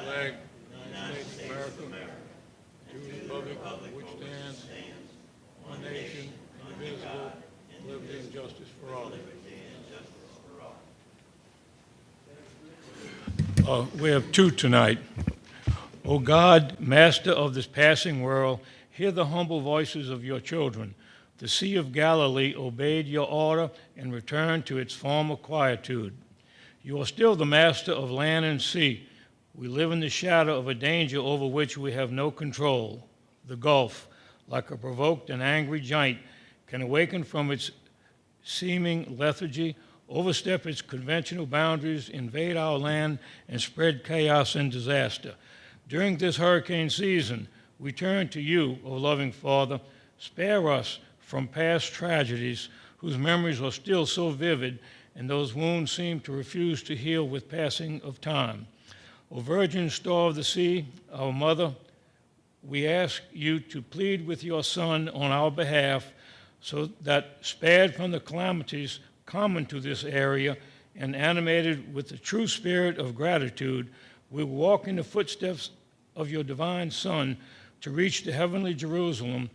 flag of the United States of America, to the republic which stands, one nation, indivisible, liberty and justice for all. We have two tonight. O God, Master of this passing world, hear the humble voices of your children. The Sea of Galilee obeyed your order and returned to its former quietude. You are still the master of land and sea. We live in the shadow of a danger over which we have no control. The Gulf, like a provoked and angry giant, can awaken from its seeming lethargy, overstep its conventional boundaries, invade our land, and spread chaos and disaster. During this hurricane season, we turn to you, O loving Father. Spare us from past tragedies whose memories are still so vivid, and those wounds seem to refuse to heal with passing of time. O Virgin Star of the Sea, our Mother, we ask you to plead with your Son on our behalf so that, spared from the calamities common to this area and animated with the true spirit of gratitude, we walk in the footsteps of your divine Son to reach the heavenly Jerusalem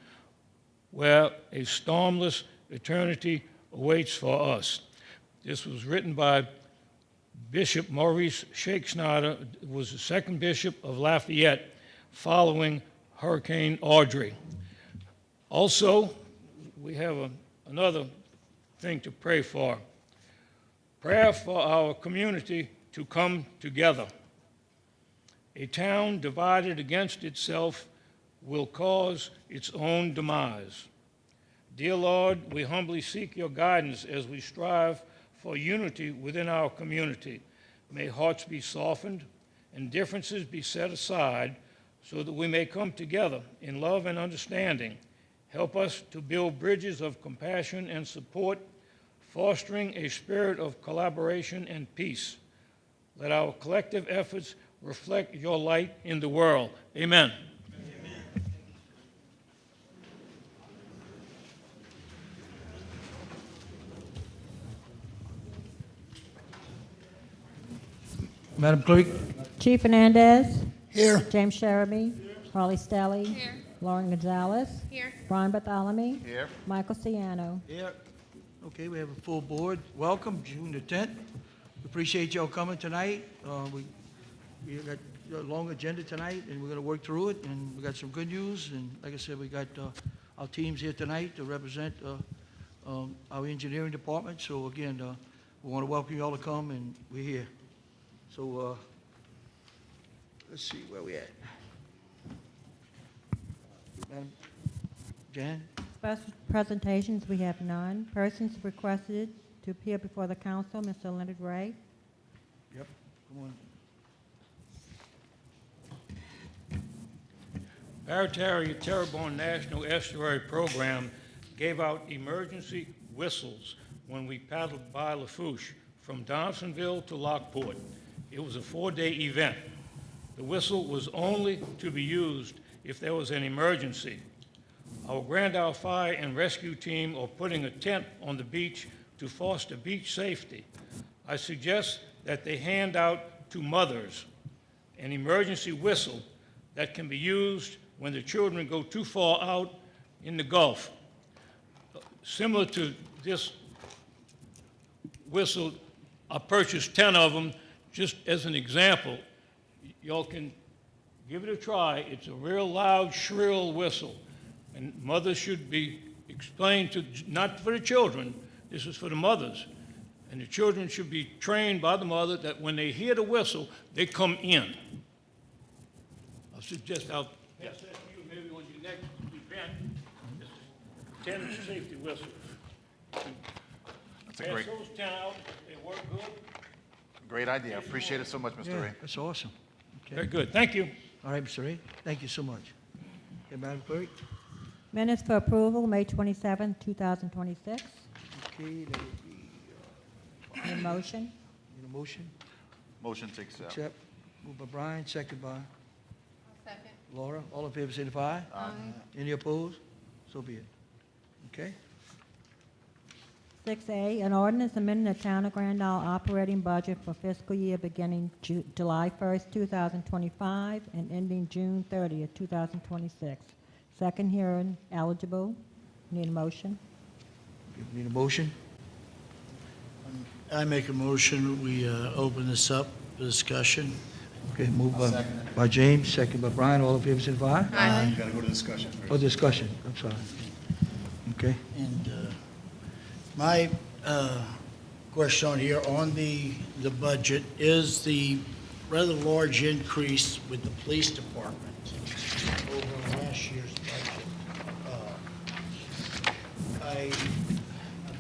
where a stormless eternity awaits for us. This was written by Bishop Maurice Shakespeare, who was the second bishop of Lafayette following Hurricane Audrey. Also, we have another thing to pray for. Prayer for our community to come together. A town divided against itself will cause its own demise. Dear Lord, we humbly seek your guidance as we strive for unity within our community. May hearts be softened and differences be set aside so that we may come together in love and understanding. Help us to build bridges of compassion and support, fostering a spirit of collaboration and peace. Let our collective efforts reflect your light in the world. Amen. Madam Clerk? Chief Hernandez. Here. James Shereby. Harley Stelly. Here. Lauren Gonzalez. Here. Brian Bartholomew. Here. Michael Ciano. Here. Okay, we have a full board. Welcome, June the 10th. We appreciate y'all coming tonight. We got a long agenda tonight, and we're going to work through it, and we got some good news, and like I said, we got our teams here tonight to represent our engineering department. So again, we want to welcome you all to come, and we're here. So let's see where we at. Madam Jan? Special presentations, we have none. Persons requested to appear before the council, Mr. Leonard Ray. Yep, come on. Barataria Terrebonne National Estuary Program gave out emergency whistles when we paddled by Lafourche from Donaldsonville to Lockport. It was a 4-day event. The whistle was only to be used if there was an emergency. Our Grand Isle Fire and Rescue Team are putting a tent on the beach to foster beach safety. I suggest that they hand out to mothers an emergency whistle that can be used when the children go too far out in the Gulf. Similar to this whistle, I purchased 10 of them just as an example. Y'all can give it a try. It's a real loud, shrill whistle. And mothers should be explained to, not for the children, this is for the mothers. And the children should be trained by the mother that when they hear the whistle, they come in. I suggest I'll pass that to you maybe on your next event. This is 10 safety whistles. That's a great, Pass those 10 out, they work good. great idea. I appreciate it so much, Mr. Yeah, Ray. that's awesome. Very Okay. good, thank you. All right, Mr. Ray, thank you so much. Okay, Madam Clerk? Minutes for approval, May 27, 2026. Okay, that would be, Need a motion? need a motion? Motion to accept. Accept. Moved by Brian, second by Second. Laura. All in favor, signify. Any opposed? So be it. Okay? 6A, an ordinance amending the Town of Grand Isle operating budget for fiscal year beginning July 1st, 2025, and ending June 30th, 2026. Second hearing eligible. Need a motion? Need a motion? I make a motion, we open this up for discussion. Okay, moved by James, second by Brian. All in favor, say aye. Aye. You gotta go to discussion Oh, discussion, I'm sorry. Okay. And my question on here, on the budget, is the rather large increase with the police department over last year's budget. I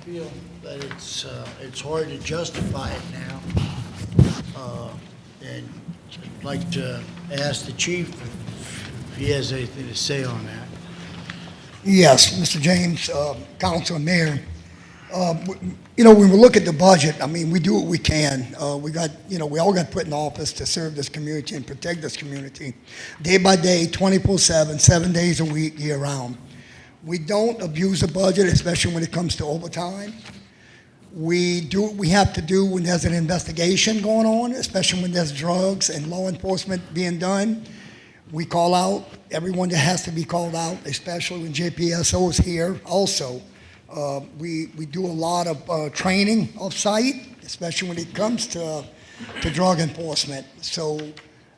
feel that it's hard to justify it now. And I'd like to ask the chief if he has anything to say on that. Yes, Mr. James, Council and Mayor. You know, when we look at the budget, I mean, we do what we can. We all got put in office to serve this community and protect this community, day by day, 24/7, 7 days a week, year round. We don't abuse the budget, especially when it comes to overtime. We do what we have to do when there's an investigation going on, especially when there's drugs and law enforcement being done. We call out everyone that has to be called out, especially when JPSO is here also. We do a lot of training off-site, especially when it comes to drug enforcement. So,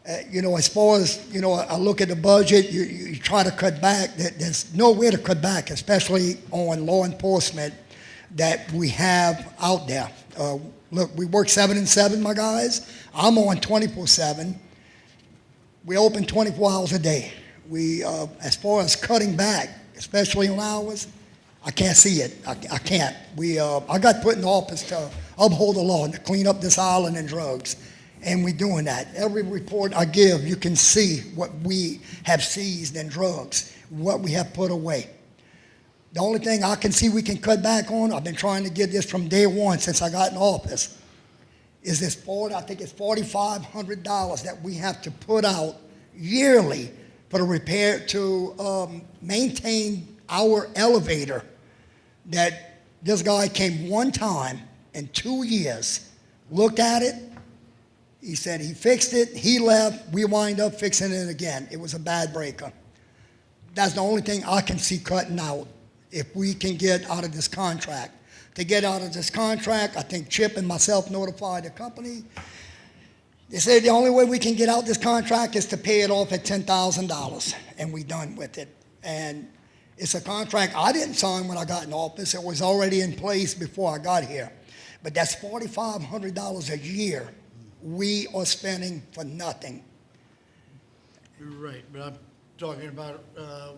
as far as, I look at the budget, you try to cut back. There's nowhere to cut back, especially on law enforcement that we have out there. Look, we work 7 and 7, my guys. I'm on 24/7. We open 24 hours a day. As far as cutting back, especially on hours, I can't see it. I can't. I got put in office to uphold the law and to clean up this island and drugs, and we're doing that. Every report I give, you can see what we have seized in drugs, what we have put away. The only thing I can see we can cut back on, I've been trying to get this from day one since I got in office, is this I think it's $4,500 that we have to put out yearly for the repair to maintain our elevator. That this guy came one time in 2 years, looked at it, he said he fixed it, he left, we wind up fixing it again. It was a bad breaker. That's the only thing I can see cutting out if we can get out of this contract. To get out of this contract, I think Chip and myself notified the company. They said the only way we can get out this contract is to pay it off at $10,000, and we done with it. And it's a contract I didn't sign when I got in office. It was already in place before I got here. But that's $4,500 a year we are spending for nothing. You're right, but I'm talking about,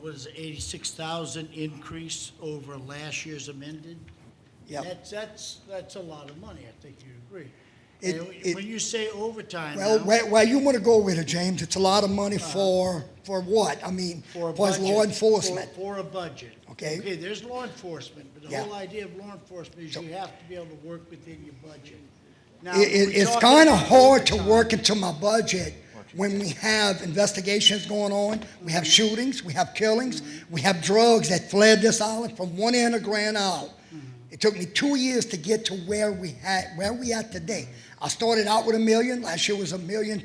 what is it, 86,000 increase over last year's amended? Yep. That's a lot of money, I think you agree. It- When you say overtime Well, now, where you want to go with it, James, it's a lot of money for what? I mean, for a for budget. law enforcement. For a budget. Okay. Okay, there's law enforcement, but the Yeah. whole idea of law enforcement is you have to be able to work within your budget. Now, It's we're kind of talking hard to overtime. work into my budget when we have investigations going on, we have shootings, we have killings, we have drugs that fled this island from one end of Grand Isle. It took me 2 years to get to where we at today. I started out with $1 million. Last year was $1.2 million.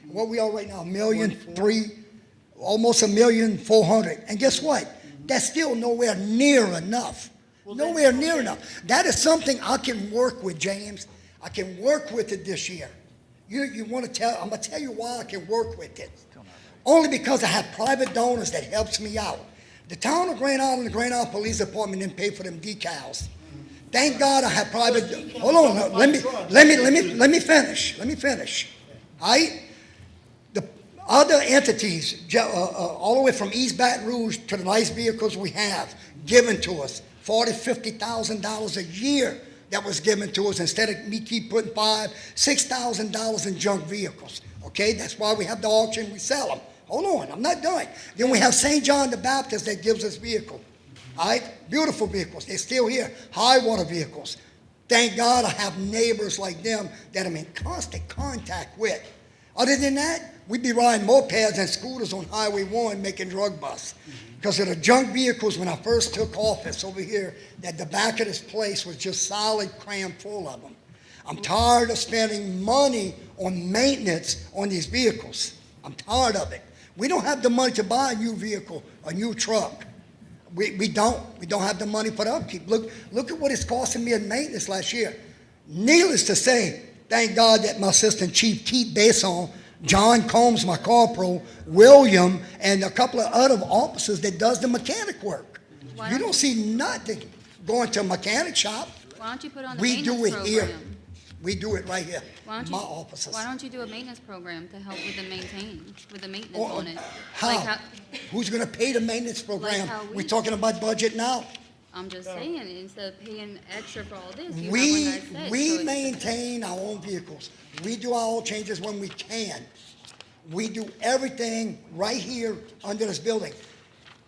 What we are right now, $1.3 million, almost $1.4 million. And guess what? That's still nowhere near enough. Nowhere near enough. That is something I can work with, James. I can work with it this year. You want to tell? I'm gonna tell you why I can work with it. Only because I have private donors that helps me out. The town of Grand Isle and the Grand Isle Police Department didn't pay for them decals. Thank God I have private. Hold on, let me finish. Let me finish. The other entities, all the way from East Baton Rouge to the nice vehicles we have given to us, $40,000, $50,000 a year that was given to us instead of me keep putting $5,000, $6,000 in junk vehicles. Okay, that's why we have the auction. We sell them. Hold on, I'm not done. Then we have St. John the Baptist that gives us vehicles. All right, beautiful vehicles. They're still here. High water vehicles. Thank God I have neighbors like them that I'm in constant contact with. Other than that, we'd be riding mopeds and scooters on Highway 1 making drug busts. Because of the junk vehicles when I first took office over here, that the back of this place was just solid crammed full of them. I'm tired of spending money on maintenance on these vehicles. I'm tired of it. We don't have the money to buy a new vehicle, a new truck. We don't. We don't have the money for the upkeep. Look at what it's costing me in maintenance last year. Needless to say, thank God that my assistant chief, Keith Besson, John Combs, my corporal, William, and a couple of other officers that does the mechanic work. Why You don't don't see nothing going to a mechanic shop. Why don't you put on the We do maintenance it here. program? We do it right here, Why don't my you, offices. Why don't you do a maintenance program to help with the maintenance Or- on it? How? Like Who's going to pay the maintenance program? how We're we- talking about budget now. I'm just saying, instead of paying extra for all this, you We, have what I said. we so it's- maintain our own vehicles. We do our own changes when we can. We do everything right here under this building.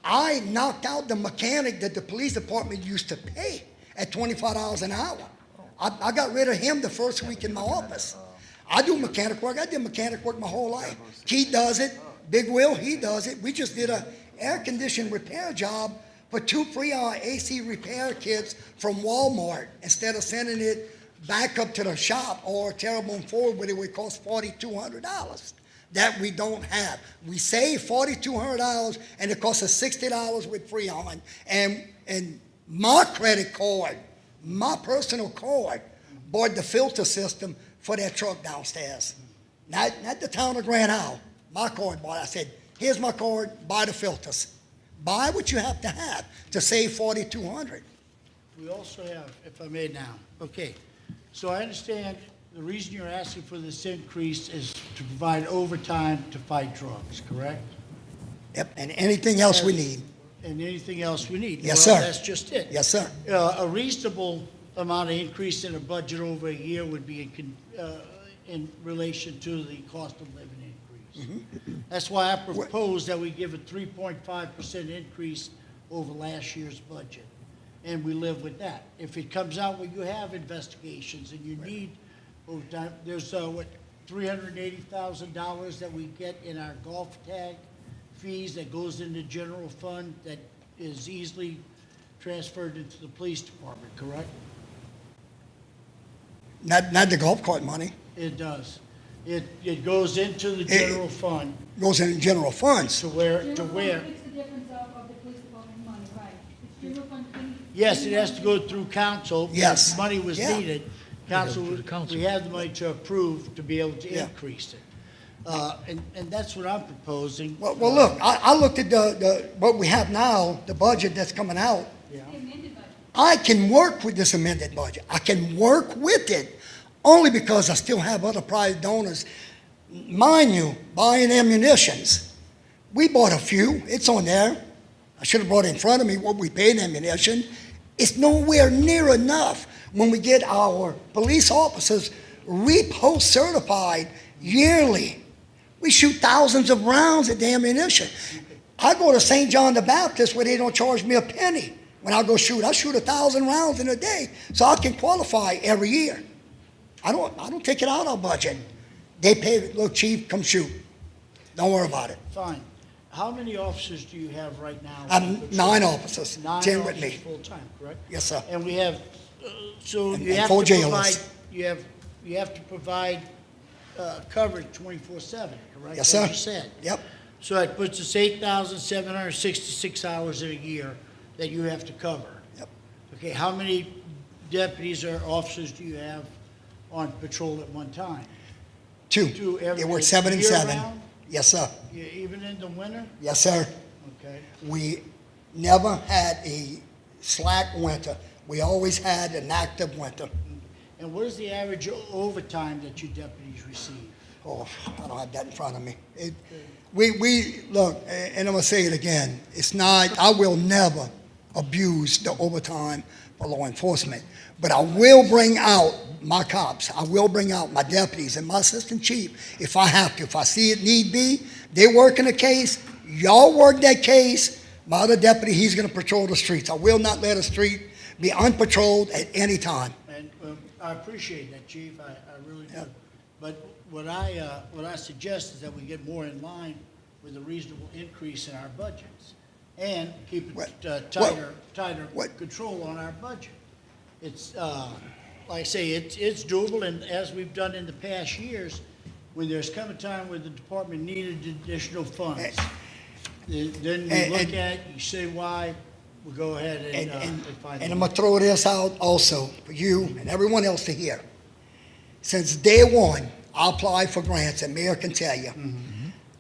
I knocked out the mechanic that the police department used to pay at $25 an hour. I got rid of him the first week in my office. I do mechanic work. I did mechanic work my whole life. Keith does it. Big Will, he does it. We just did a air conditioning repair job for 2 free-hour AC repair kits from Walmart instead of sending it back up to the shop or Terrebonne Ford where it would cost $4,200. That we don't have. We save $4,200 and it costs us $60 with Freon. And my credit card, my personal card, bought the filter system for that truck downstairs. Not the town of Grand Isle. My card bought it. I said, here's my card, buy the filters. Buy what you have to save $4,200. We also have, if I may now, okay, so I understand the reason you're asking for this increase is to provide overtime to fight drugs, correct? Yep, and anything else we need. And anything else we need? Yes, Well, sir. That's just it. Yes, sir. A reasonable amount of increase in a budget over a year would be in relation to the cost of living increase. Mm-hmm. That's why I propose that we give a 3.5% increase over last year's budget, and we live with that. If it comes out where you have investigations and you need overtime, there's, $380,000 that we get in our golf tag fees that goes in the general fund that is easily transferred into the police department, correct? Not the golf cart money. It does. It goes into the general fund Goes in general funds. to where, It's the difference of the police department money, right? It's general fund thing. yes, it has to go through council. Yes. If money was Yeah. needed, council, we have the money to approve to be able to Yeah. increase it. And that's what I'm proposing. Well, look, I looked at what we have now, the budget that's coming out. Yeah. I can work with this amended budget. I can work with it only because I still have other private donors. Mind you, buying ammunitions. We bought a few. It's on there. I should have brought it in front of me what we paid in ammunition. It's nowhere near enough when we get our police officers repost certified yearly. We shoot thousands of rounds at the ammunition. I go to St. John the Baptist where they don't charge me a penny when I go shoot. I shoot 1,000 rounds in a day, so I can qualify every year. I don't take it out of our budget. They pay, look, chief, come shoot. Don't worry about it. Fine. How many officers do you have right now? I'm 9 officers, 9 10 with officers me. full-time, correct? Yes, sir. And we have, so And- you and have 4 to jailers. provide, you have to provide coverage 24/7, correct? Yes, sir. As you said. Yep. So that puts us 8,766 hours in a year that you have to cover. Yep. Okay, how many deputies or officers do you have on patrol at one time? 2. Two They work every 7 and year 7. round? Yes, sir. Even in the winter? Yes, sir. Okay. We never had a slack winter. We always had an active winter. And what is the average overtime that your deputies receive? Oh, I don't have that in front of me. We look, and I'm gonna say it again. It's not. I will never abuse the overtime for law enforcement, but I will bring out my cops. I will bring out my deputies and my assistant chief if I have to. If I see it need be, they work in a case. Y'all work that case. My other deputy, he's gonna patrol the streets. I will not let a street be unpatrolled at any time. And I appreciate that, Chief, I really do. Yep. But what I suggest is that we get more in line with a reasonable increase in our budgets and keep tighter what- control on our budget. It's, like I say, it's doable, and as we've done in the past years, when there's come a time where the department needed additional funds, then we look And- at, you say why, we go ahead and find. And I'm gonna throw this out also for you and everyone else to hear. Since day one, I apply for grants, and Mayor can tell you.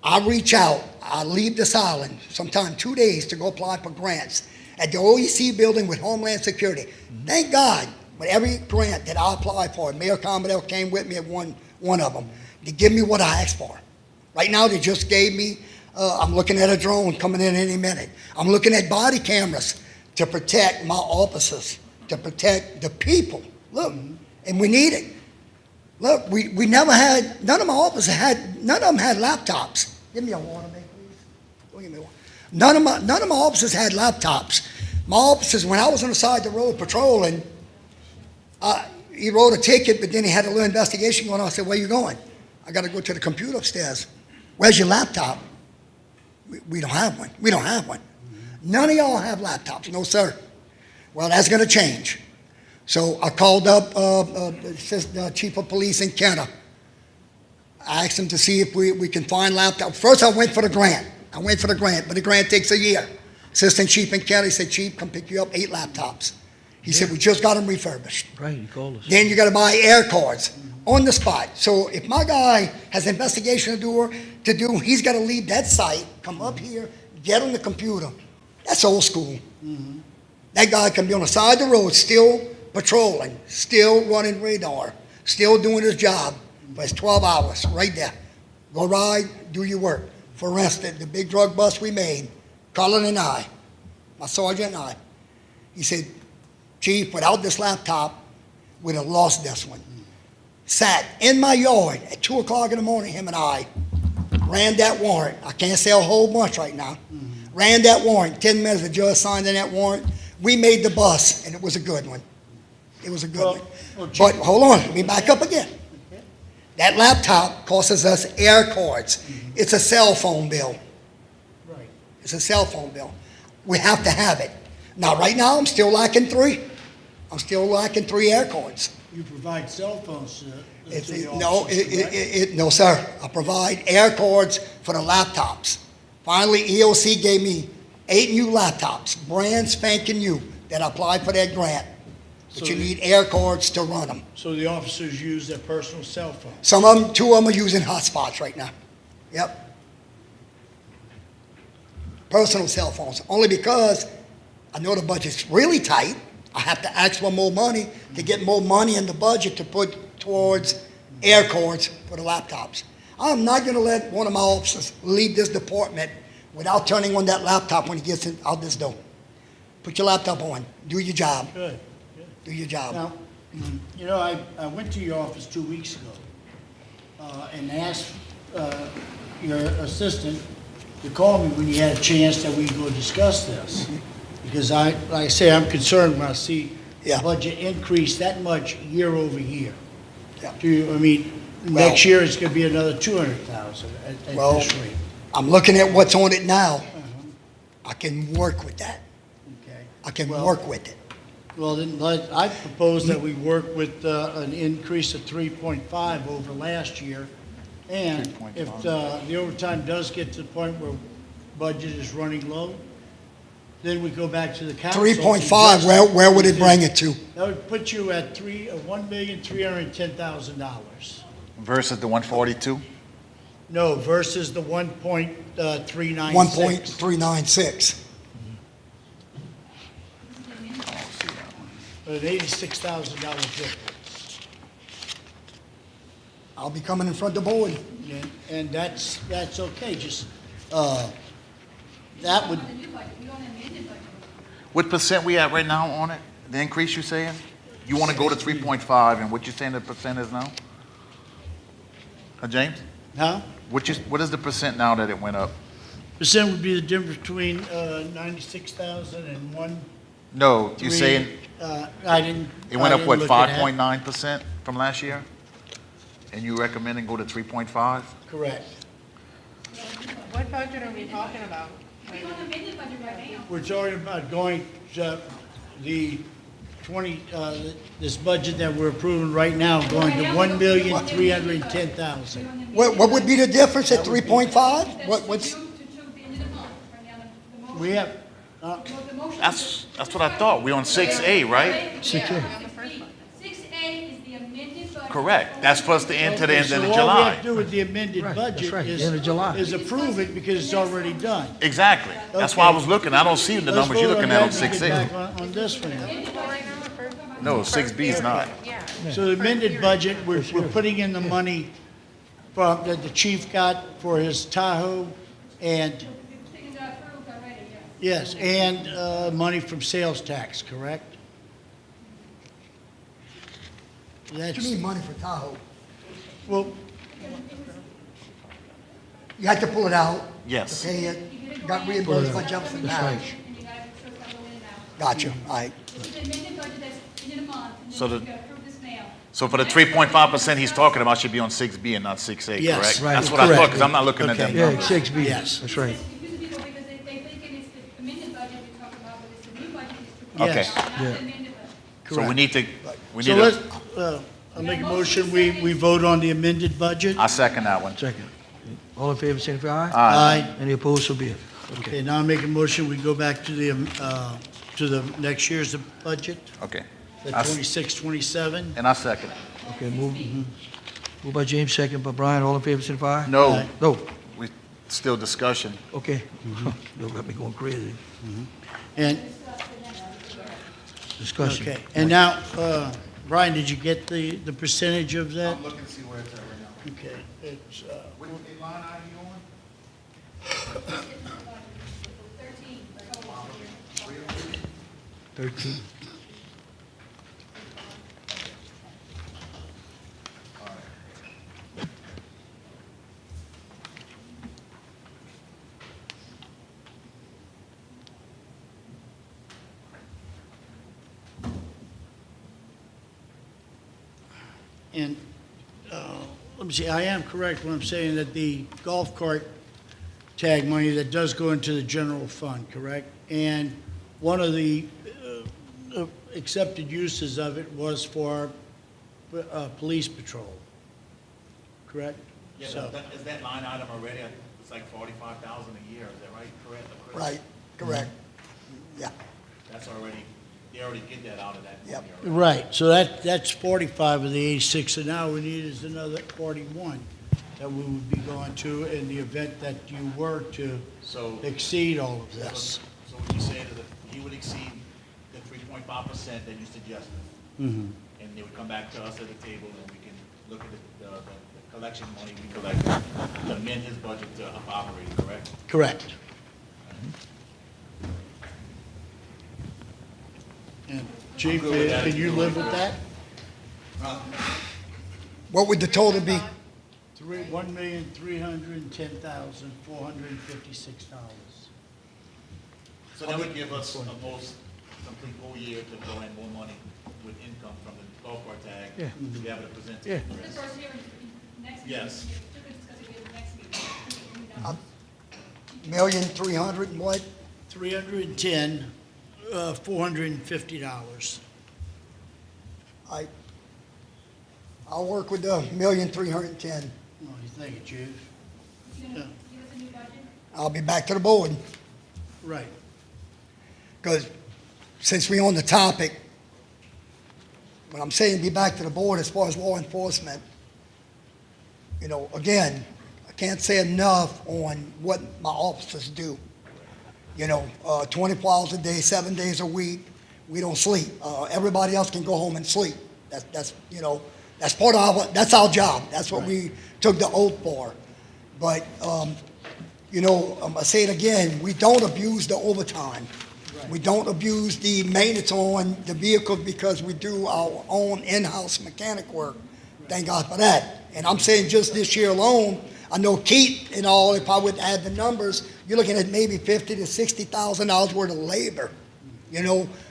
I reach out, I leave this island, sometime 2 days to go apply for grants at the OEC building with Homeland Security. Thank God, with every grant that I apply for, Mayor Commodore came with me at one of them, to give me what I asked for. Right now, they just gave me, I'm looking at a drone coming in any minute. I'm looking at body cameras to protect my officers, to protect the people. Look, and we need it. Look, we never had, none of my officers had, none of them had laptops. Give me a water, man, please. Don't give me water. None of my officers had laptops. My officers, when I was on the side of the road patrolling, he wrote a ticket, but then he had a little investigation going on. I said, where you going? I got to go to the computer upstairs. Where's your laptop? We don't have one. We don't have one. None of y'all have laptops. No, sir. Well, that's going to change. So I called up the chief of police in Kenner. I asked him to see if we can find laptops. First, I went for the grant. But the grant takes a year. Assistant chief in Kenner, he said, Chief, come pick you up 8 laptops. He said, we just got them refurbished. Right, you called us. Then you got to buy air cards on the spot. So if my guy has investigation to do, he's got to leave that site, come up here, get on the computer. That's old school. That guy can be on the side of the road, still patrolling, still running radar, still doing his job for his 12 hours right there. Go ride, do your work. For instance, the big drug bust we made, Colin and I, my sergeant and I, he said, Chief, without this laptop, we'd have lost this one. Sat in my yard at 2 o'clock in the morning, him and I, ran that warrant. I can't say a whole bunch right now. Ran that warrant. 10 minutes, the judge signed in that warrant. We made the bus, and it was a good one. It was a good one. But hold on, let me back up again. That laptop costs us air cards. It's a cell phone bill. Right. It's a cell phone bill. We have to have it. Now, right now, I'm still lacking 3. I'm still lacking 3 air cards. You provide cell phones to the No, officers, no, sir. I provide air cards for the laptops. Finally, EOC gave me 8 new laptops, brand spanking new, that I applied for that grant. But So you the- need air cards to run them. So the officers use their personal cell phone. Some of them, 2 of them are using hotspots right now. Yep. Personal cell phones, only because I know the budget's really tight. I have to ask for more money to get more money in the budget to put towards air cords for the laptops. I'm not going to let one of my officers leave this department without turning on that laptop when he gets out this door. Put your laptop on. Do your job. Good. Do your job. Now, you know, I went to your office 2 weeks ago and asked your assistant to call me when you had a chance that we could go discuss this. Because like I say, I'm concerned when I see the Yeah. budget increase that much year over year. Yeah. I mean, Well- next year it's gonna be another 200,000 at Well- this rate. I'm looking at what's on it now. I can work with that. Okay. I can Well- work with it. Well, then, I propose that we work with an increase of 3.5 over last year. And if 3.5. the overtime does get to the point where budget is running low, then we go back to the council. 3.5, where would it bring it to? That would put you at $1,310,000. Versus the 142? No, versus the 1.396. 1.396. An $86,000 difference. I'll be coming in front of the board. And that's okay, just, that would, What percent we at right now on it? The increase you saying? You want to go to 3.5, and what you saying the percent is now? James? huh? What is the percent now that it went up? Percent would be the difference between 96,000 and No, you're saying I didn't. it went I up, what, didn't look at that. 5.9% from last year? And you recommending go to 3.5? Correct. What budget are we talking about? We're on the amended budget right now. We're talking about going to the this budget that we're approving right now, going to 1,310,000. What would be the difference at 3.5? What's, To the end of the month, right now, the motion. We have, The motion. That's what I thought. We're on 6A, right? 6A. 6A is the amended budget. Correct. That's supposed to end to the end so of all we July. have to do with the amended Right, that's budget right, the end of July. is approve it because it's already done. Exactly. That's why I was looking. I don't see the numbers you're looking at on Let's vote 6A. that and get back on this one. No, 6B is not. Yeah. So the amended budget, we're putting in the money from, that the chief got for his Tahoe and, Things are approved already, yes. yes, and money from sales tax, correct? what That's, you mean money for Tahoe? well, You had to pull it out. Yes. To pay it, got reimbursed by Jefferson Parish. And you got to sort of go in and out. Gotcha, all right. This is the amended budget that's in a month, and So then the- you got to approve this now. So for the 3.5% he's talking about should be on 6B and not 6A, Yes, correct? right. That's what I thought, Correct. because I'm not looking at them Okay. Yeah, numbers. 6B. Yes. That's right. It confusing people because they thinking it's the amended budget you're talking about, but it's the new budget is Okay. yes, not the Yeah. amended budget. So we correct. need to, we So need let's, to, I'll make a motion, we vote on the amended budget. I second that one. Second. All in favor, signify aye. Aye. Any opposed, so be it. Okay. Okay, now I make a motion, we go back to the next year's budget, Okay. the I s- 26, 27. And I second it. Okay, move by James, second by Brian. All in favor, signify aye. No, Aye. No, we, still discussion. okay. You got me going crazy. And, Discussion. okay, and now, Brian, did you get the percentage of that? looking to see where it's at right now. Okay, it's, Which line item you on? 13. and, let me see, I am correct when I'm saying that the golf cart tag money that does go into the general fund, correct? And one of the accepted uses of it was for police patrol, correct? So- is that line item already, it's like 45,000 a year, is that right, correct? Right, correct. Yeah, That's already, they already get that out of that Yep. money already. Right, so that's 45 of the 86, and now we need is another 41 that we would be going to in the event that you were to So, exceed all of this. so what you saying is that he would exceed the 3.5% that you suggested? Mhm. And they would come back to us at the table and we can look at the collection money we collect to amend his budget to up operating, correct? Correct. And Chief, can you live with that? what would the total be? $1,310,456. So that would give us a most complete whole year to throw in more money with income from the golf cart tag Yeah. to be able to present to Yeah. the The rest. first hearing, next meeting. Yes. We're gonna discuss it again next meeting. 1,300,000 and what? 310, $450. I'll work with the 1,310,000. Oh, you think it, Chief? You gonna Yeah. give us a new budget? I'll be back to the board, Right. because since we on the topic, when I'm saying be back to the board as far as law enforcement, again, I can't say enough on what my officers do. 24 hours a day, 7 days a week, we don't sleep. Everybody else can go home and sleep. That's part of that's our job. That's what we took the oath for. But, I say it again, we don't abuse the overtime. We don't abuse the maintenance on the vehicles because we do our own in-house mechanic work. Thank God for that. And I'm saying just this year alone, I know Keith and all, if I would add the numbers, you're looking at maybe $50,000 to $60,000 worth of labor,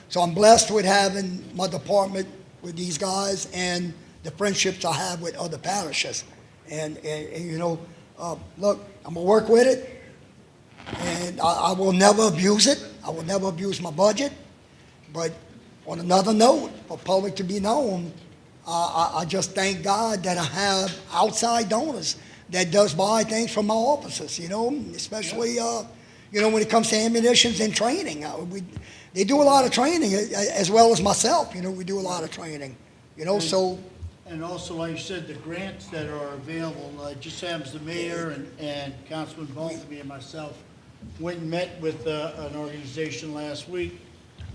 So I'm blessed with having my department with these guys and the friendships I have with other parishes. And you know, look, I'm gonna work with it, and I will never abuse it. I will never abuse my budget. But on another note, for public to be known, I just thank God that I have outside donors that does buy things from my offices, you know, especially, you know, when it comes to ammunitions and training. They do a lot of training, as well as myself, you know, we do a lot of training, you know, so. And also, like you said, the grants that are available, just happens the mayor and Councilman Bonthamy and myself went and met with an organization last week,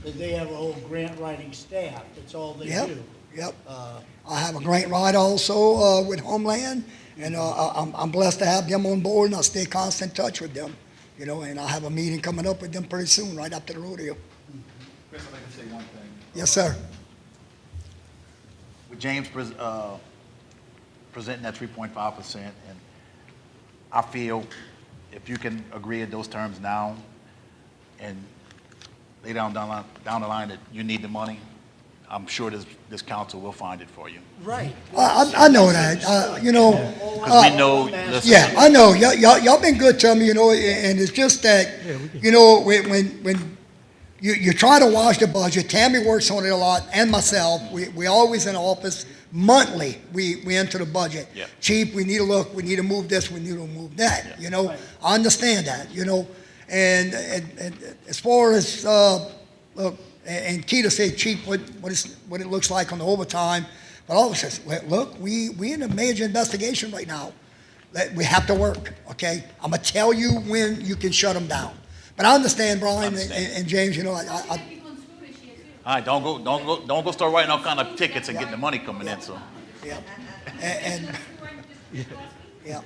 that they have a whole grant writing staff, that's all they Yep, do. yep. I have a grant writer also with Homeland, and I'm blessed to have them on board, and I stay constant touch with them, you know, and I have a meeting coming up with them pretty soon, right after the rodeo. Chris, I'd like to say one thing. Yes, sir. With James presenting that 3.5%, and I feel if you can agree at those terms now, and lay down the line that you need the money, I'm sure this council will find it for you. Right. I know that, you know. Because we know, listen, Yeah, I know. Y'all been good to me, you know, and it's just that, you know, when you try to watch the budget, Tammy works on it a lot, and myself, we always in office, monthly, we enter the budget. Yeah. Chief, we need to look, we need to move this, we need to move that, you know? I understand that, you know? And as far as, look, and Keita said, Chief, what it looks like on the overtime, but all of us says, look, we in a major investigation right now. We have to work, okay? I'm gonna tell you when you can shut them down. But I understand, Brian and James, you know, People in school this year too. all right, don't go start writing all kind of tickets and getting the money coming in, so. yeah. And yeah.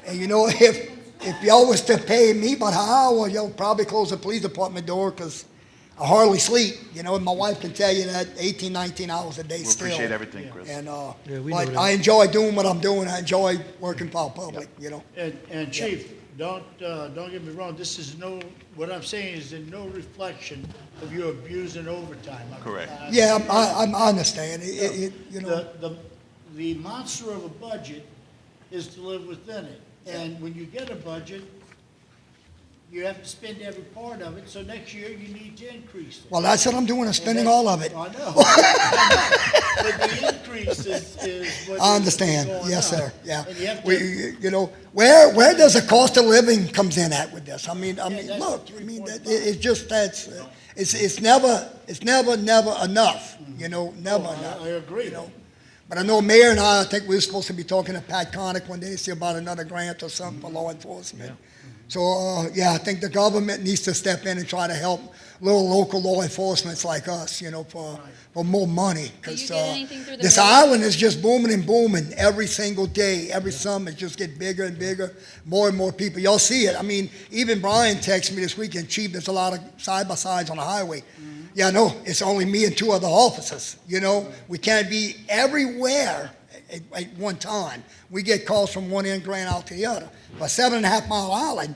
And you know, if y'all was to pay me by the hour, y'all probably close the police department door, because I hardly sleep, you know, and my wife can tell you that 18, 19 hours a day We still. appreciate everything, Chris. And, we know but that. I enjoy doing what I'm doing. I enjoy working for our public, you know. And Chief, don't get me wrong, this is what I'm saying is in no reflection of you abusing overtime. Correct. Yeah, I understand. You know. The monster of a budget is to live within it. And when you get a budget, you have to spend every part of it, so next year you need to increase it. Well, that's what I'm doing. I'm spending all of it. I know. But the increase is what. I understand. is going Yes, up. sir. Yeah. And you have to. You know, where does the cost of living comes in at with this? I mean, that's look, the I mean, 3.5. it's just it's never enough. You know, never enough. I agree. You know, but I know Mayor and I think we were supposed to be talking to Pat Connick one day to see about another grant or something for law enforcement. So, yeah, I think the government needs to step in and try to help little local law enforcements like us, you know, for more money. Do you Because get anything through the this mail? island is just booming and booming every single day. Every summer, it just get bigger and bigger, more and more people. Y'all see it. I mean, even Brian texted me this weekend, Chief, there's a lot of side-by-sides on the highway. Yeah, no, it's only me and two other officers, you know? We can't be everywhere at one time. We get calls from one end Grand out to the other. But 7.5 Mile Island,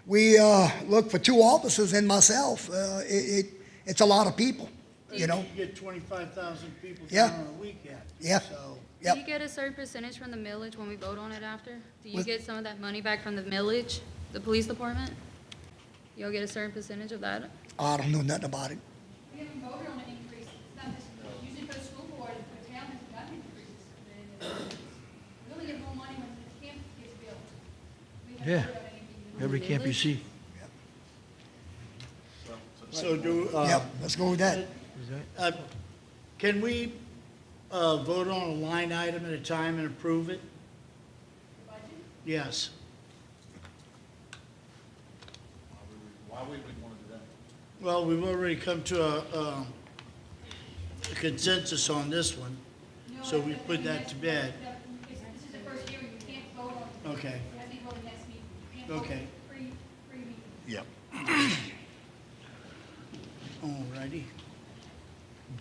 we look for two officers and myself. It's a lot of people, you know? You get 25,000 people Yeah. on a weekend. Yeah. So, Do Yep. you get a certain percentage from the millage when we vote on it after? Do you What? get some of that money back from the millage, the police department? You'll get a certain percentage of that? I don't know nothing about it. We haven't voted on an increase. It's not just, usually for the school board, the town has gotten increases. We only get more money when the camp gets built. We haven't Yeah. voted on anything. Every camp you see. so do, Yep, let's go with that. Is that? can we vote on a line item at a time and approve it? Budget? Yes. Why would we want to do that? Well, we've already come to a consensus on this one, No, so we that's- put that to bed. This is the first hearing, you can't vote on it. Okay. It has to be voted next meeting. You can't vote Okay. pre-meeting. Yep. All righty.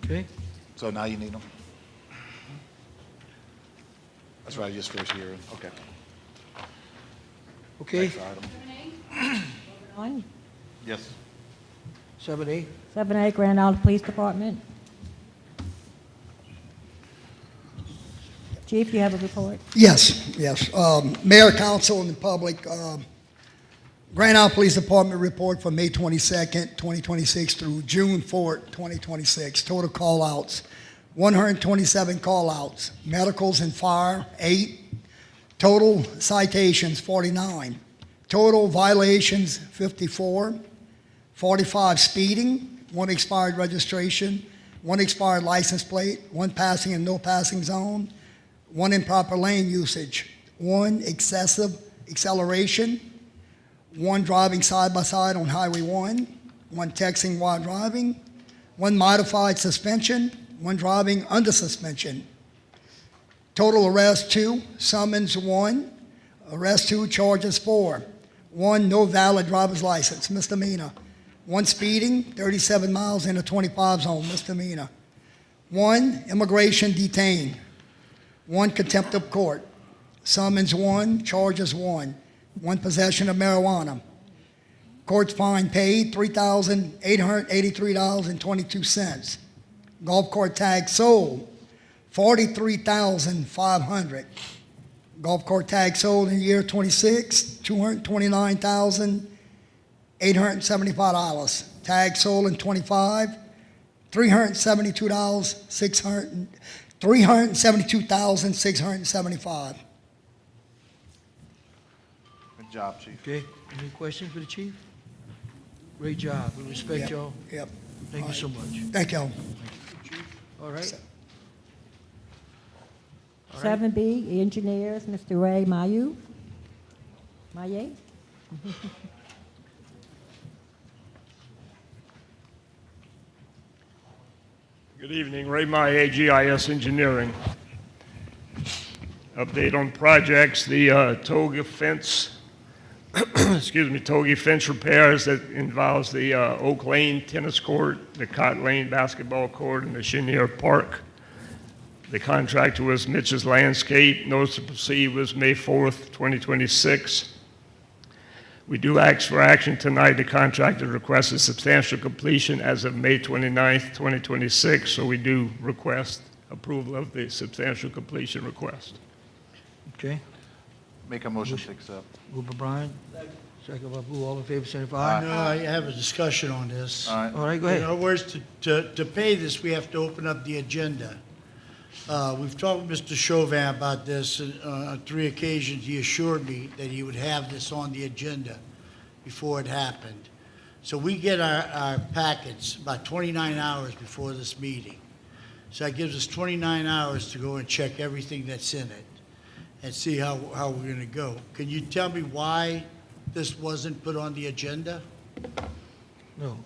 Okay. So now you need them? That's right, just first hearing, okay. Okay, Next item. 7A? On Yes. 7A. 7A, Grand Island Police Department. Chief, you have a report? Yes, yes. Mayor, council, and the public, Grand Isle Police Department report for May 22nd, 2026 through June 4th, 2026. Total call-outs, 127 call-outs. Medicals and fire, 8. Total citations, 49. Total violations, 54. 45 speeding, 1 expired registration, 1 expired license plate, 1 passing and no passing zone, 1 improper lane usage, 1 excessive acceleration, 1 driving side by side on Highway 1, 1 texting while driving, 1 modified suspension, 1 driving under suspension. Total arrest 2, summons 1, arrest 2, charges 4, 1 no valid driver's license, misdemeanor, 1 speeding, 37 miles in a 25 zone, misdemeanor, 1 immigration detained, 1 contempt of court, summons 1, charges 1, 1 possession of marijuana. Court's fine paid $3,883.22. Golf cart tag sold $43,500. Golf cart tag sold in year 26, $229,875. Tag sold in 25, $372,675. Good job, Chief. Okay, any questions for the chief? Great job, we respect Yep, y'all. Yep. Thank you so much. Thank y'all. All right. All right. 7B, engineers, Mr. Ray Mayu. Maye? Good evening, Ray Maye, GIS Engineering. Update on projects, the Toga fence, Toga fence repairs that involves the Oak Lane tennis court, the Cott Lane basketball court, and the Chenier Park. The contractor was Mitch's Landscape. Notice to proceed was May 4th, 2026. We do ask for action tonight. The contractor requested substantial completion as of May 29th, 2026, so we do request approval of the substantial completion request. Okay, Make a motion to accept. moved by Brian, second by Blue, all in favor, signify. No, I have a discussion on this. All right. All right, go In ahead. other words, to pay this, we have to open up the agenda. We've talked with Mr. Chauvin about this, and on 3 occasions, he assured me that he would have this on the agenda before it happened. So we get our packets about 29 hours before this meeting. So that gives us 29 hours to go and check everything that's in it and see how we're gonna go. Can you tell me why this wasn't put on the agenda? No,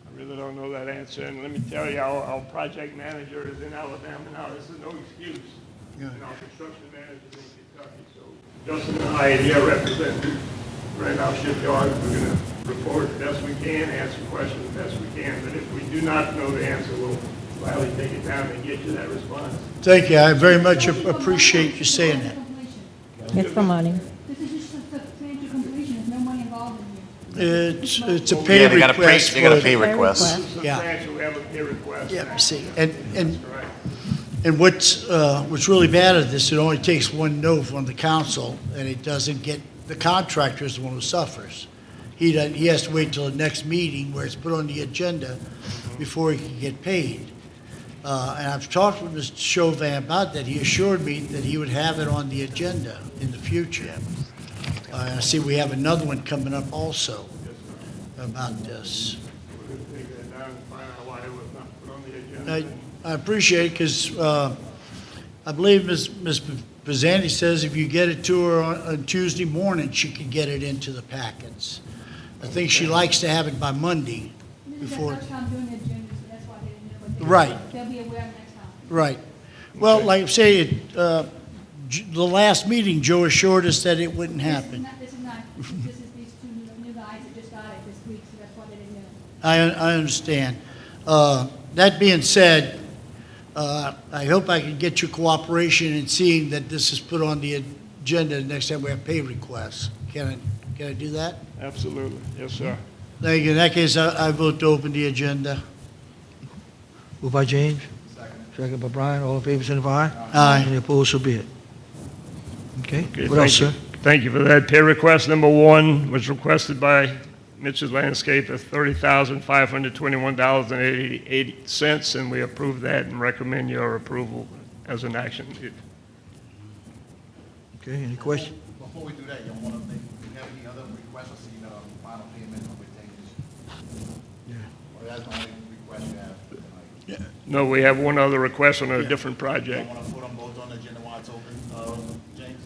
I really don't know that answer, and let me tell you, our project manager is in Alabama now. This is no excuse. Yeah. And our construction manager is in Kentucky, so Justin and I are here representing Grand Isle Shipyard. We're going to report as best we can, answer questions as best we can, but if we do not know the answer, we'll gladly take it down and get you that response. Thank you, I very much appreciate you saying that. It's for money. This is just a substantial completion, there's no money involved in here. It's a pay request. They got a for- pay request. Yeah. Substantial, we have a pay request. Yeah, see, and Correct. And what's really bad at this, it only takes one no from the council, and it doesn't get, the contractor is the one who suffers. He has to wait till the next meeting where it's put on the agenda before he can get paid. And I've talked with Mr. Chauvin about that. He assured me that he would have it on the agenda in the future. I see we have another one coming up also about this. We're going to take that down and find out why it was not put on the agenda. I appreciate it because I believe Ms. Pizzani says if you get it to her on Tuesday morning, she can get it into the packets. I think she likes to have it by Monday This is before. their first time doing the agenda, so that's why they didn't know what they. Right. They'll be aware next time. Right. Well, like I say, the last meeting, Joe assured us that it wouldn't happen. This is these two new guys that just got it this week, so that's why they didn't know. I understand. That being said, I hope I can get your cooperation in seeing that this is put on the agenda the next time we have pay requests. Can I do that? Absolutely. Yes, sir. Thank you. In that case, I vote to open the agenda. moved by James, Second by Brian, all in favor, signify. Aye. Any opposed, so be it. Okay, Okay, what else, thank sir? you. Thank you for that. Pay request number 1 was requested by Mitch's Landscape at $30,521.88, and we approve that and recommend your approval as an action. Okay, any question? Before we do that, you want to make, do you have any other requests or see the final payment of retainage? Yeah. Or that's the only request you have tonight? No, we have one other request on a Yeah. different You project. want to put them both on the agenda while it's open,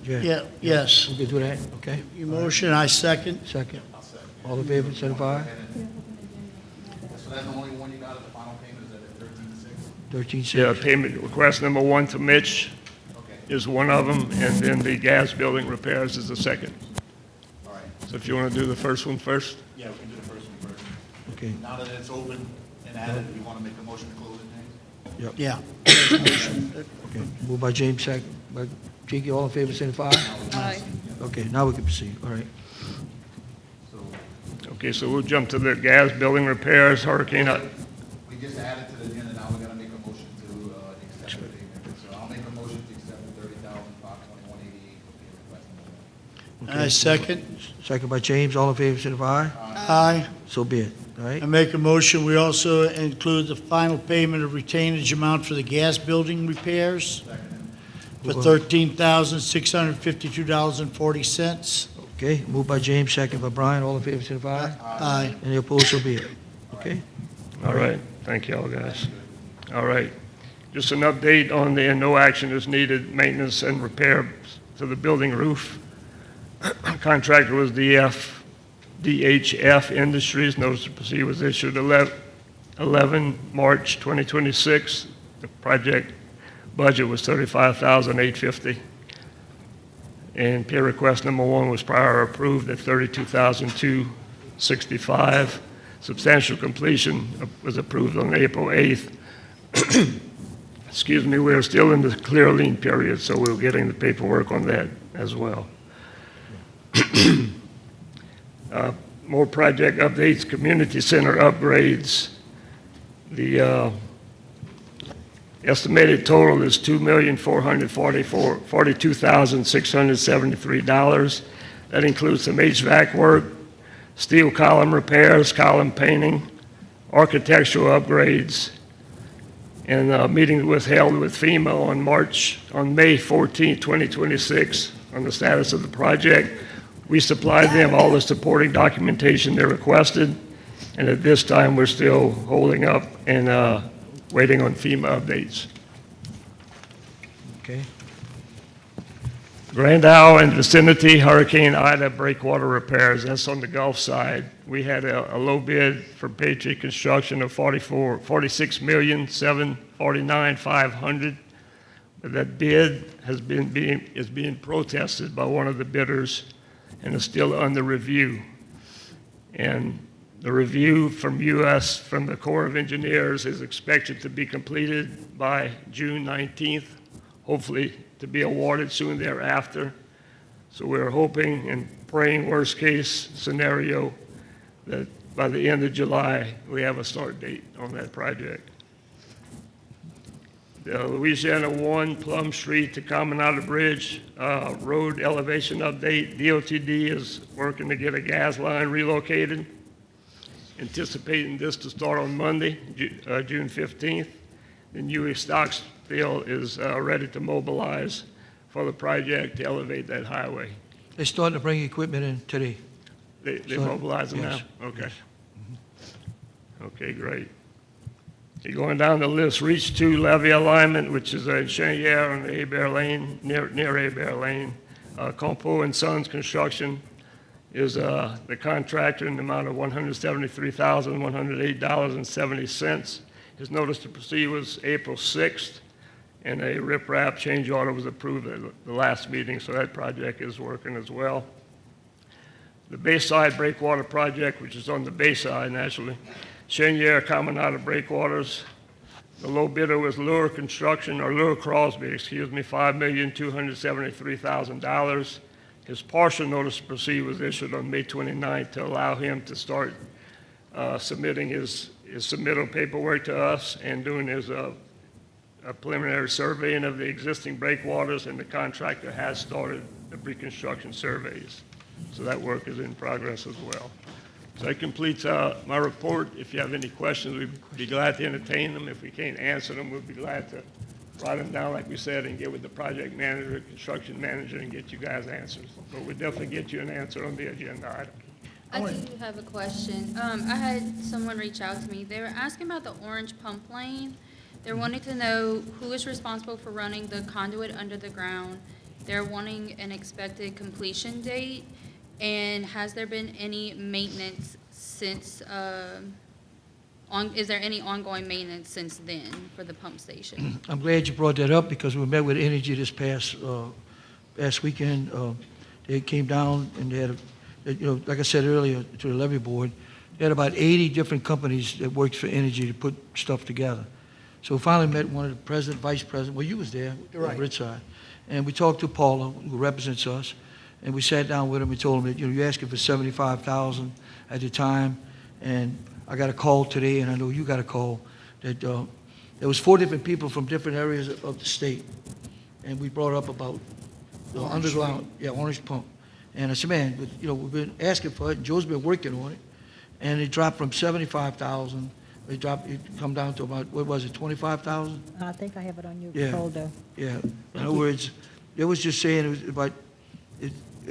James? Yeah, yes. We can do that, okay? Your motion, I second. Second. All in favor, signify. So that's the only one you got at the final payment, is at 13.6? 13 Yeah, cents. payment request number 1 to Mitch Okay, is one of them, and then the gas building repairs is the second. all right. So if you want to do the first one first? Yeah, we can do the first one first. Okay, Now that it's open and added, you want to make a motion to close it, James? Yeah. okay. Moved by James, second by Cheeky, all in favor, signify. Aye. Okay, now we can proceed, all right. Okay, so we'll jump to the gas building repairs, Hurricane. We just added to the agenda, now we're gonna make a motion to accept the payment. So I'll make a motion to accept the $30,521.88 for pay request number 1. I second. Second by James, all in favor, signify. Aye. So be it, all right? I make a motion, we also include the final payment of retainage amount for the gas building repairs for $13,652.40. Okay, moved by James, second by Brian, all in favor, signify. Aye. Any opposed, so be it. Okay? All right, thank you all, guys. All right, just an update on the no action is needed maintenance and repair to the building roof. Contractor was DHF Industries. Notice to proceed was issued 11 March 2026. The project budget was $35,850. And pay request number 1 was prior approved at $32,265. Substantial completion was approved on April 8th. Excuse me, we're still in the clear lien period, so we're getting the paperwork on that as well. More project updates, community center upgrades. The estimated total is $2,442,673. That includes some HVAC work, steel column repairs, column painting, architectural upgrades, and a meeting was held with FEMA on May 14, 2026, on the status of the project. We supplied them all the supporting documentation they requested, and at this time, we're still holding up and waiting on FEMA updates. Okay? Grand Isle and vicinity, Hurricane Ida breakwater repairs, that's on the Gulf side. We had a low bid for Patriot Construction of $46,749,500. That bid is being protested by one of the bidders and is still under review. And the review from the Corps of Engineers is expected to be completed by June 19th, hopefully to be awarded soon thereafter. So we're hoping and praying worst case scenario that by the end of July, we have a start date on that project. The Louisiana 1 Plum Street to Caminada Bridge road elevation update. DOTD is working to get a gas line relocated. Anticipating this to start on Monday, June 15th. And UE Stocksdale is ready to mobilize for the project to elevate that highway. They're starting to bring equipment in today. They So, mobilizing now? yes, Okay. Okay, great. Okay, going down the list, Reach 2 levee alignment, which is in Cheniere on Hebert Lane, near Hebert Lane. Compo and Sons Construction is the contractor in the amount of $173,108.70. His notice to proceed was April 6th, and a riprap change order was approved at the last meeting, so that project is working as well. The Bayside Breakwater Project, which is on the Bayside, naturally. Cheniere Caminada Breakwaters. The low bidder was Lure Construction, or Lure Crosby, $5,273,000. His partial notice to proceed was issued on May 29th to allow him to start submitting his submittal paperwork to us and doing his a preliminary surveying of the existing breakwaters, and the contractor has started the pre-construction surveys. So that work is in progress as well. So that completes my report. If you have any questions, we'd be glad to entertain them. If we can't answer them, we'd be glad to write them down, like we said, and get with the project manager, construction manager, and get you guys answers. But we'll definitely get you an answer on the agenda item. I do have a question. I had someone reach out to me. They were asking about the orange pump lane. They're wanting to know who is responsible for running the conduit under the ground. They're wanting an expected completion date, and has there been any maintenance since, is there any ongoing maintenance since then for the pump station? I'm glad you brought that up because we met with Energy this past weekend. They came down and they had, like I said earlier to the levy board, they had about 80 different companies that worked for Energy to put stuff together. So we finally met one of the president, vice president, well, you was there, Right. Richside. And we talked to Paula, who represents us, and we sat down with him and told him that, you're asking for $75,000 at the time, and I got a call today, and I know you got a call, that there was 4 different people from different areas of the state, and we brought up about the underground, orange pump. And I said, man, but, we've been asking for it, and Joe's been working on it, and it dropped from 75,000, it come down to about, what was it, 25,000? I think I have it on your Yeah. folder. Yeah, in other words, they was just saying it was about,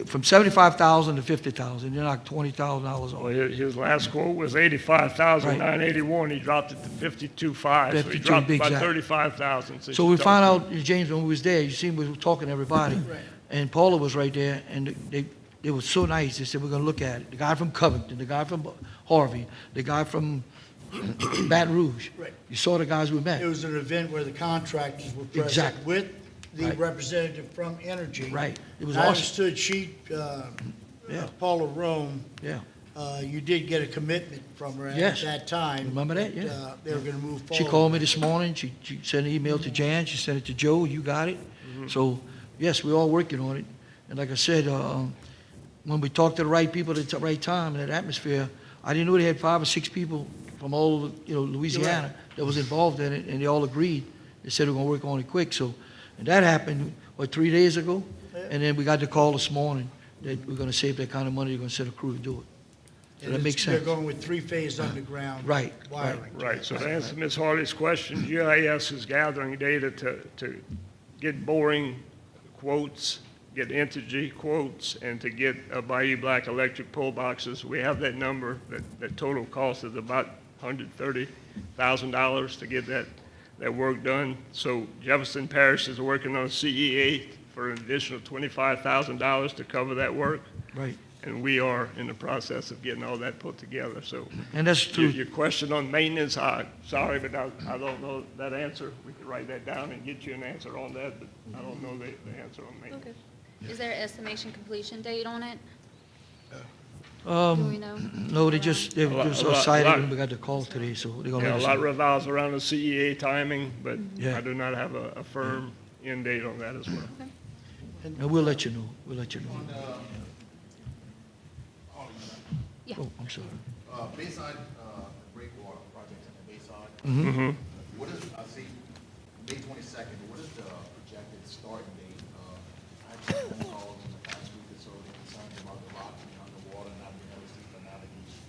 from 75,000 to 50,000, they knocked $20,000 Well, off. his last quote was $85,981. He dropped it to $52,500. So he 52, dropped big about exact. $35,000. since So you we talked found to him. out, James, when we was there, you see, we were talking to everybody. And Paula was right there, and they were so nice. They said, we're gonna look at it. The guy from Covington, the guy from Harvey, the guy from Baton Rouge. Right. You saw the guys we met. It was an event where the contractors were present Exactly. with the Right. representative from Energy. Right. It was And I awesome. understood Yeah. Paula Rome, Yeah. you did get a commitment from her at Yes. that time. Remember that? Yeah. They were gonna move forward. She called me this morning, she sent an email to Jan, she sent it to Joe, you got it? So, yes, we're all working on it. And like I said, when we talked to the right people at the right time, in that atmosphere, I didn't know they had 5 or 6 people from all, Louisiana that was involved in it, and they all agreed. They said we're gonna work on it quick, so, and that happened, 3 days ago? And then we got the call this morning that we're gonna save that kind of money, we're gonna send a crew to do it. So And that makes They're sense. going with 3-phase underground Right, wiring. Right, so to answer Ms. Harley's question, GIS is gathering data to get boring quotes, get Entergy quotes, and to get Bayou Black electric pole boxes. We have that number, that total cost is about $130,000 to get that work done. So Jefferson Parish is working on CEA for an additional $25,000 to cover that work. Right. And we are in the process of getting all that put together, so. And that's true. Your question on maintenance, sorry, but I don't know that answer. We could write that down and get you an answer on that, but I don't know the answer on maintenance. Okay. Is there an estimation completion date on it? Do we Um, know? no, they just A lot- excited lot- when we got the call today, so they're gonna Yeah, a let us lot know. revolves around the CEA timing, but Yeah. I do not have a firm end date on that as well. And we'll let you know, we'll let you know. Yeah. Oh, I'm sorry. Bayside, breakwater project in the Bayside, Mm-hmm. what is, I see, May 22nd, what is the projected starting date? I had some phone calls in the past week or so, they're concerned about the rock being underwater, not being able to see the navigation.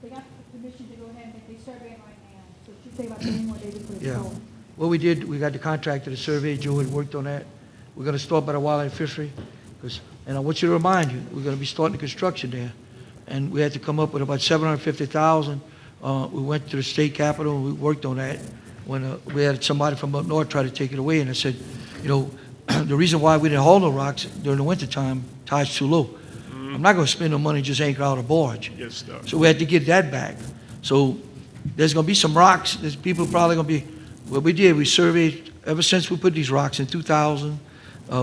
They got permission to go ahead and make the survey right now, so it should take about 10 more days to put it Yeah. forward. What we did, we got the contractor to survey, Joe had worked on that. We're gonna start by the wildlife fishery, and I want you to remind you, we're gonna be starting the construction there. And we had to come up with about $750,000. We went to the state capitol, and we worked on that. When we had somebody from up north try to take it away, and I said, the reason why we didn't haul no rocks during the wintertime, tide's too low. I'm not gonna spend no money just anchor out a barge. Get stuck. So we had to get that back. So there's gonna be some rocks, there's people probably gonna be, what we did, we surveyed, ever since we put these rocks in 2000,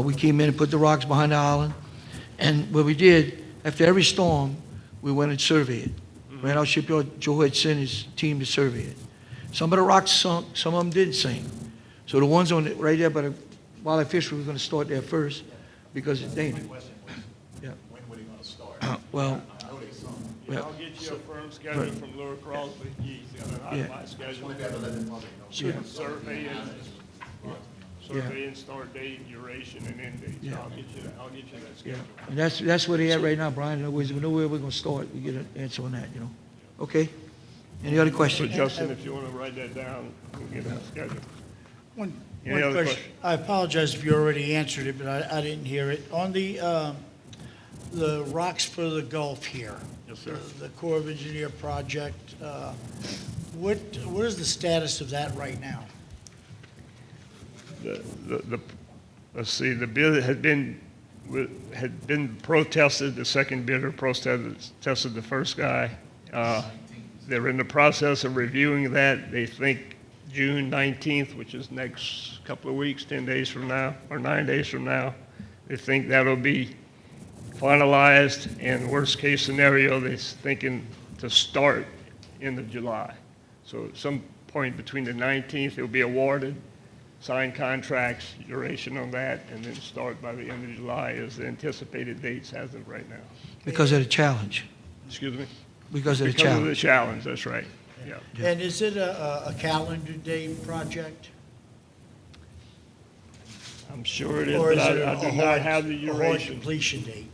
we came in and put the rocks behind the island. And what we did, after every storm, we went and surveyed it. Ran out shipyard, Joe had sent his team to survey it. Some of the rocks sunk, some of them didn't sink. So the ones on, right there by the wildlife fishery, we're gonna start there first, because it's dangerous. Question was, Yeah. when were they gonna start? Well, I know they sunk. Yeah. I'll get you a firm schedule from Laura Crosby. He's got an Yeah. itemized schedule. Yeah. Survey and start date, duration, and end date. So Yeah. I'll get you that Yeah, schedule. and that's where they at right now, Brian. In other words, we know where we're gonna start. We get an answer on that, you know? Okay? Any other So questions? Justin, if you want to write that down, we'll get that schedule. One Any other question. I apologize if you already answered it, but I didn't hear it. On the Rocks for the Gulf here. Yes, sir. The Corps of Engineer project, what is the status of that right now? Let's see, the bid had been protested, the second bidder protested the first guy. They're in the process of reviewing that. They think June 19th, which is next couple of weeks, 10 days from now, or 9 days from now, they think that'll be finalized, and worst-case scenario, they're thinking to start end of July. So at some point between the 19th, it'll be awarded, sign contracts, duration on that, and then start by the end of July is the anticipated dates as of right now. Because of the challenge. Excuse me? Because of the Because of the challenge. challenge, that's right, yeah. Yeah. And is it a calendar day project? I'm sure it is, Or but is it I a do not hard have the duration. completion date?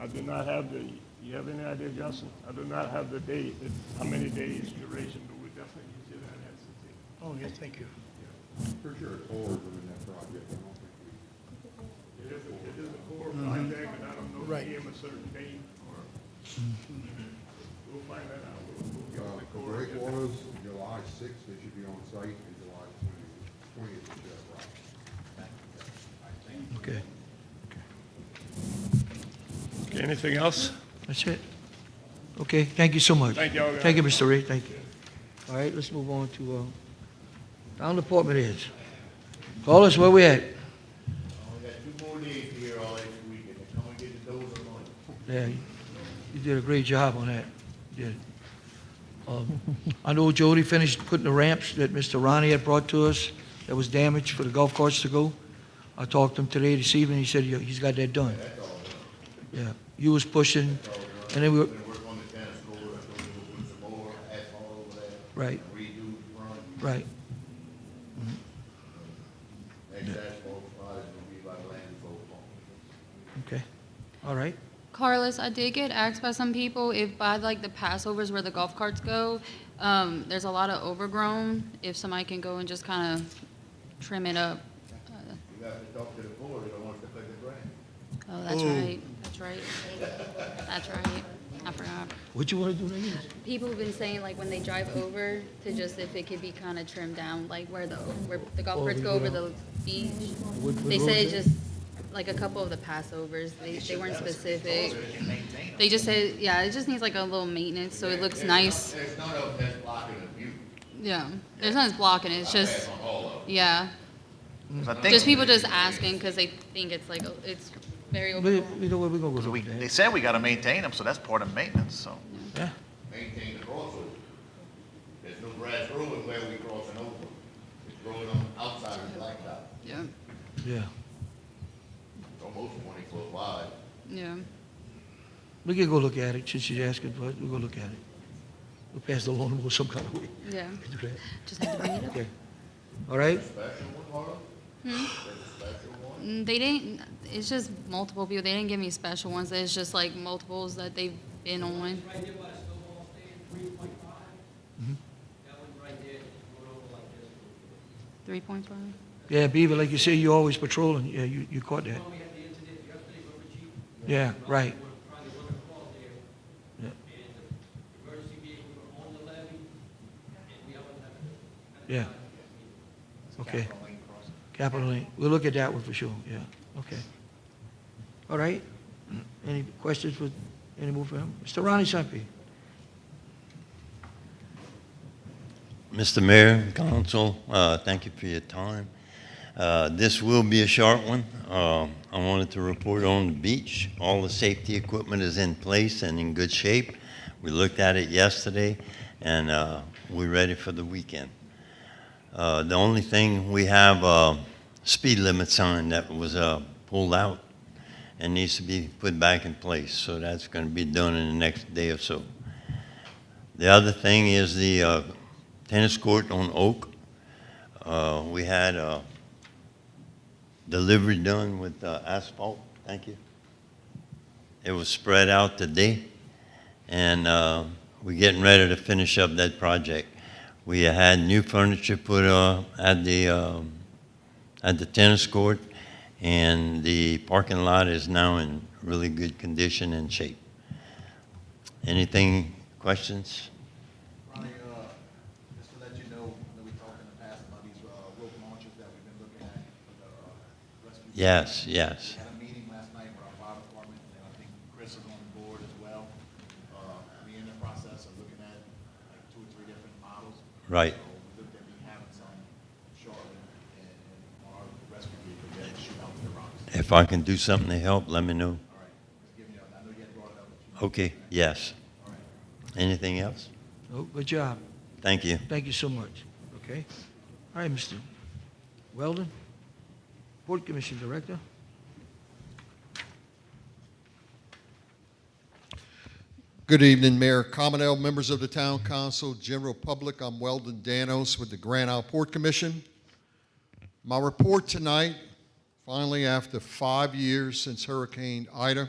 I do not have the, you have any idea, Justin? I do not have the date, how many days duration, but we definitely get you that answer. Oh, yeah, thank you. For sure, it's forward within that project. I don't think we. It is a core project, and I don't know if Right. we give them a certain date, or, we'll find that out. We'll get with the For Corps. breakwaters, July 6th, they should be on site, and July 20th, they should have rock. Okay, Okay, anything else? that's it. Okay, thank you so much. Thank you all, guys. Thank you, Mr. Ray, thank you. All right, let's move on to, town department heads. Call us where we at? We got 2 more days here all next weekend, come and get the dose of money. Yeah, you did a great job on that. You did. I know Jody finished putting the ramps that Mr. Ronnie had brought to us that was damaged for the golf carts to go. I talked to him today, this evening, he said he's got that done. Yeah, you was pushing, and then we were, We're gonna work on the tennis court, I'm gonna put some more asphalt over there. right, Redo the front, right. next asphalt spot is gonna be by the land folk. Okay, all right. Carlos, I did get asked by some people if by like the Passovers where the golf carts go, there's a lot of overgrown, if somebody can go and just kind of trim it up. You have to talk to the board, they don't want to cut the grass. Oh, that's right, that's right. That's right, I forgot. What you want to do next? People have been saying like when they drive over to just if it could be kind of trimmed down, like where the golf Oh, carts we go go over down. the beach. What They road said is that? just like a couple of the Passovers, they weren't specific. They just said, yeah, it just needs like a little maintenance so it looks nice. There's none of them that's blocking the view. Yeah, there's nothing blocking it, it's just, yeah. 'Cause I think- Just people just asking because they think it's like, it's very We, overgrown. we know where we're gonna go So with they that. said we gotta maintain them, so that's part of maintenance, so. Yeah, Maintain the crossover. There's no grass growing where we crossing over. It's growing on the outside of the blacktop. Yeah, yeah. It's almost 20 foot wide. yeah. We can go look at it, since she's asking for it, we'll go look at it. We'll pass the lawnmower some kind of way. Yeah, Do that. just had to bring it up. Okay. All right? Special one, Harlan? There's a special one? They didn't, it's just multiple people, they didn't give me special ones, it's just like multiples that they've been on. Right here by the snowball stand, 3.5. That one right there is going over like this. 3.5? Yeah, Beaver, like you say, you always patrolling. Yeah, you caught that. We had the incident yesterday with the chief. Yeah, right. We were trying to run across there, Yeah. and the emergency vehicles were on the levee, and we haven't had Yeah. Okay. Capital Lane. We'll look at that one for sure, yeah. Okay. All right. Any questions with, any more for him? Mr. Ronnie Sampe? Mr. Mayor, Council, thank you for your time. This will be a short one. I wanted to report on the beach. All the safety equipment is in place and in good shape. We looked at it yesterday, and we're ready for the weekend. The only thing, we have a speed limit sign that was pulled out and needs to be put back in place. So that's going to be done in the next day or so. The other thing is the tennis court on Oak. We had a delivery done with asphalt. Thank you. It was spread out today, and we're getting ready to finish up that project. We had new furniture put at the tennis court, and the parking lot is now in really good condition and shape. Anything, questions? Ronnie, just to let you know, that we talked in the past about these rope launchers that we've been looking at for the rescue. Yes, yes. We had a meeting last night with our fire department, and I think Chris is on the board as well. We're in the process of looking at like 2 or 3 different models. Right. So we looked at me having some shortly, and on our rescue vehicle, that shoot out the rocks. If I can do something to help, let me know. All right, just give me I know you had brought it up. But Okay, yes. all right. Anything else? Oh, good job. Thank you. Thank you so much. Okay? All right, Mr. Weldon, Port Commission Director. Good evening, Mayor Cominell, members of the Town Council, general public. I'm Weldon Danos with the Grand Isle Port Commission. My report tonight, finally after 5 years since Hurricane Ida,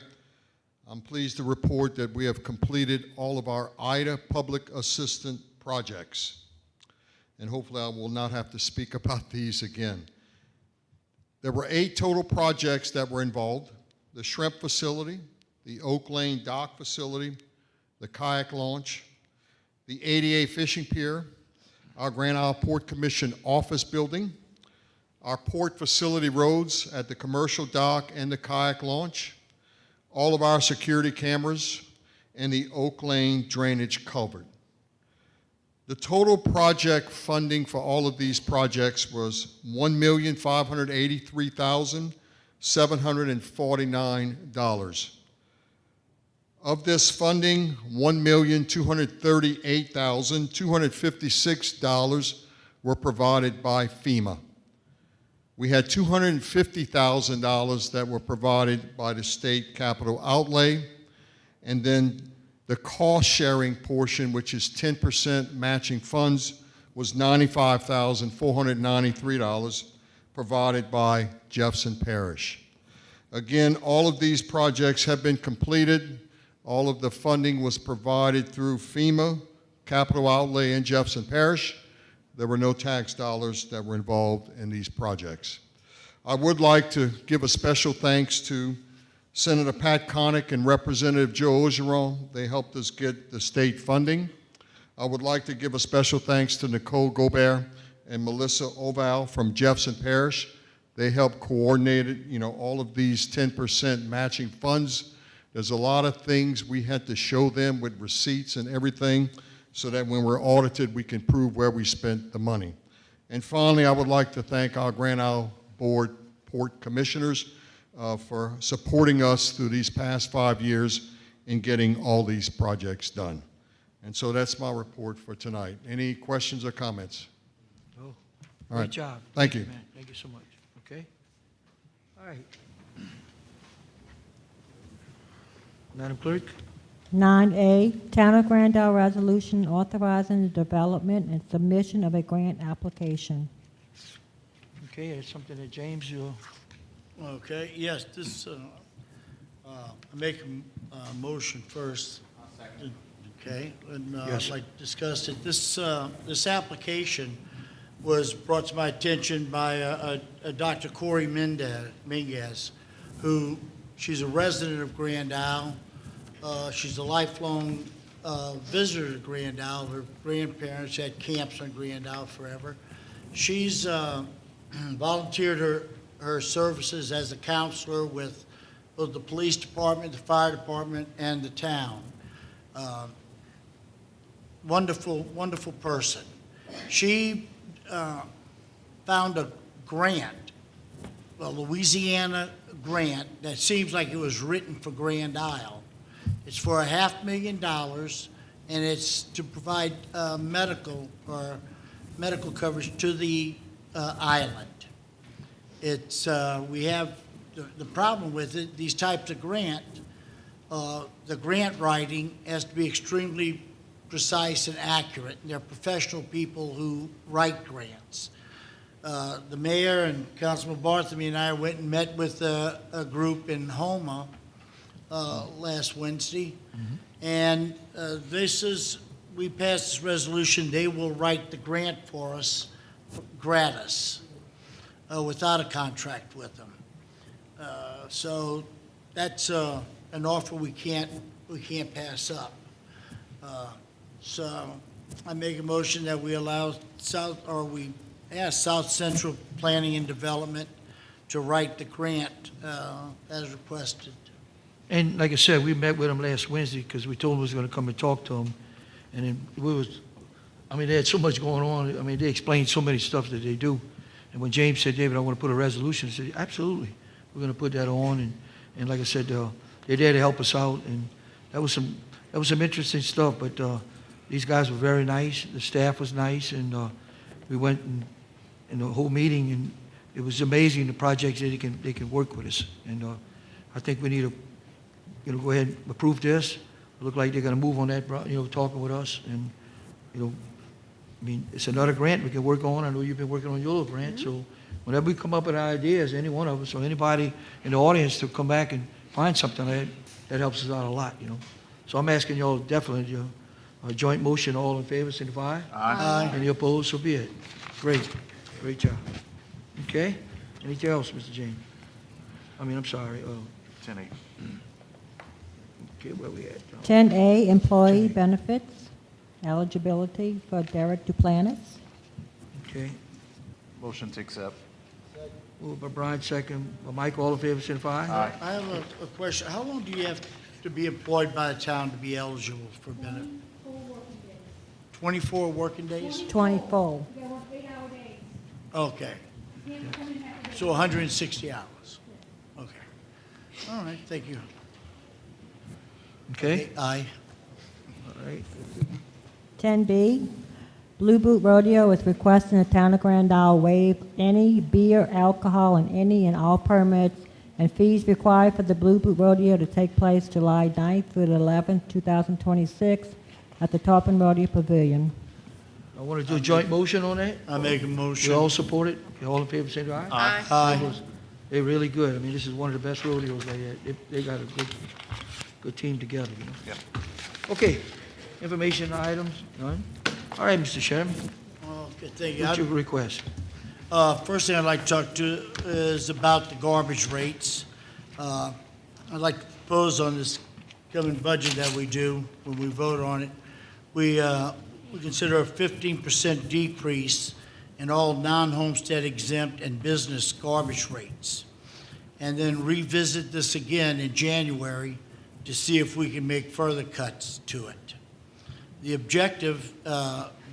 I'm pleased to report that we have completed all of our Ida public assistance projects. And hopefully I will not have to speak about these again. There were 8 total projects that were involved: the shrimp facility, the Oak Lane dock facility, the kayak launch, the ADA fishing pier, our Grand Isle Port Commission office building, our port facility roads at the commercial dock and the kayak launch, all of our security cameras, and the Oak Lane drainage culvert. The total project funding for all of these projects was $1,583,749. Of this funding, $1,238,256 were provided by FEMA. We had $250,000 that were provided by the state capital outlay, and then the cost-sharing portion, which is 10% matching funds, was $95,493 provided by Jefferson Parish. Again, all of these projects have been completed. All of the funding was provided through FEMA, capital outlay, and Jefferson Parish. There were no tax dollars that were involved in these projects. I would like to give a special thanks to Senator Pat Connick and Representative Joe Ogeron. They helped us get the state funding. I would like to give a special thanks to Nicole Gobert and Melissa Oval from Jefferson Parish. They helped coordinate all of these 10% matching funds. There's a lot of things we had to show them with receipts and everything so that when we're audited, we can prove where we spent the money. And finally, I would like to thank our Grand Isle Board Port Commissioners for supporting us through these past 5 years in getting all these projects done. And so that's my report for tonight. Any questions or comments? Oh, All great right. job. Thank you. Man. Thank you so much. Okay? All right. Madam Clerk? 9A, Town of Grand Isle Resolution authorizing the development and submission of a grant application. Okay, it's something that James, you'll... Okay, yes, this, I make a motion first. Okay, and Yes. I'd like to discuss it. This application was brought to my attention by Dr. Corey Mingus, who, she's a resident of Grand Isle. She's a lifelong visitor to Grand Isle. Her grandparents had camps on Grand Isle forever. She's volunteered her services as a counselor with both the police department, the fire department, and the town. Wonderful, wonderful person. She found a grant, a Louisiana grant, that seems like it was written for Grand Isle. It's for $500,000, and it's to provide medical coverage to the island. It's we have the problem with it. These types of grant, the grant writing has to be extremely precise and accurate. And they're professional people who write grants. The mayor and Councilman Bartholomew and I went and met with a group in Homa last Wednesday. And we passed this resolution, they will write the grant for us gratis, without a contract with them. So that's an offer we can't pass up. So I make a motion that we allow we ask South Central Planning and Development to write the grant as requested. And like I said, we met with them last Wednesday because we told them we was going to come and talk to them. And then they had so much going on. I mean, they explained so many stuff that they do. And when James said, David, I want to put a resolution, I said, absolutely. We're going to put that on. And like I said, they're there to help us out. And that was some interesting stuff. But these guys were very nice. The staff was nice. And we went in the whole meeting, and it was amazing the projects that they can work with us. And I think we need to go ahead and approve this. It look like they're going to move on that, talking with us. And, I mean, it's another grant we can work on. I know you've been working on your little grant. So whenever we come up with ideas, any one of us or anybody in the audience to come back and find something that helps us out a lot, So I'm asking y'all definitely, a joint motion, all in favor, signify. Aye. Any opposed, so be it. Great job. Okay? Anything else, Mr. James? I'm sorry. 10A. Okay, where we at? John? 10A, employee benefits, eligibility for Derek Duplantis. Okay. Motion to accept. Moved by Brian, second by Mike. All in favor, signify. Aye. I have a question. How long do you have to be employed by the town to be eligible for benefit? 24 working days? 24. You gotta work 8-hour days. Okay. You can't come in half a day. So 160 hours? Okay. All right, thank you. Okay? Aye. All right. 10B, Blue Boot Rodeo is requesting the town of Grand Isle waive any beer, alcohol, and any and all permits and fees required for the Blue Boot Rodeo to take place July 9th through the 11th, 2026 at the Tarpon Rodeo Pavilion. I want to do a joint motion on that. I make a You motion. all support it? You all in favor, say aye. Aye. Aye. They're really good. I mean, this is one of the best rodeos they had. They got a good team together, Yep. Okay, information items, none? All right, Mr. Chairman, Okay, thank you. what's your request? First thing I'd like to talk to is about the garbage rates. I'd like to propose on this coming budget that we do, when we vote on it, we consider a 15% decrease in all non-homestead exempt and business garbage rates. And then revisit this again in January to see if we can make further cuts to it. The objective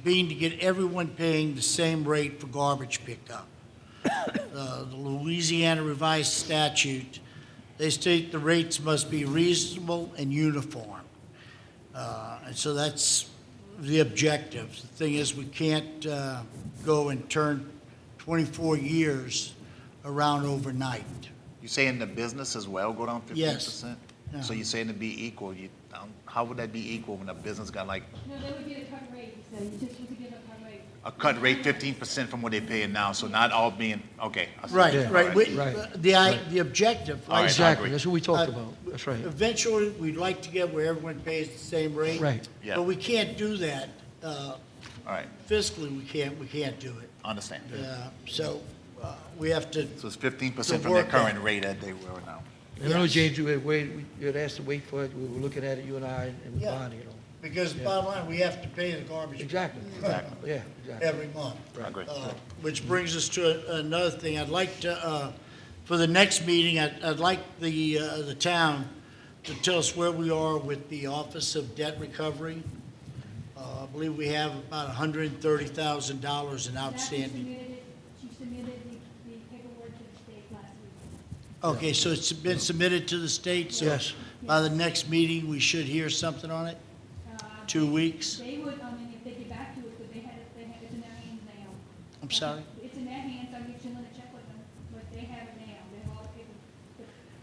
being to get everyone paying the same rate for garbage pickup. The Louisiana revised statute, they state the rates must be reasonable and uniform. And so that's the objective. The thing is, we can't go and turn 24 years around overnight. You saying the business as well go down 15%? Yes. Yeah. So you're saying to be equal, how would that be equal when a business got like No, they would get a cut rate, so you just want to give a cut rate. a cut rate 15% from what they're paying now, so not all being, okay. I see. Right, Yeah. right. All Right. The objective, All right, I Exactly, agree. that's what we talked about. That's right. eventually, we'd like to get where everyone pays the same rate. Right. Yeah. But we can't do that. All right, Fiscally, we can't do it. understand. So we have to, So it's 15% To from their work current on. rate that they were now. And I know, James, you had asked to wait for it. We were looking at it, you and I, and Yeah. Bonnie, because bottom line, we have to pay the garbage. Exactly. Exactly. Yeah, exactly. Every month. I agree. Which brings us to another thing. I'd like to, for the next meeting, I'd like the town to tell us where we are with the Office of Debt Recovery. I believe we have about $130,000 in outstanding. She submitted the paperwork to the state last week. Okay, so it's been submitted to the state? So Yes. by the next meeting, we should hear something on it? 2 weeks? They would, if they get back to us, but it's in their hands now. I'm sorry? It's in their hands, I'm just gonna check with them, but they have it now, they have all the paper,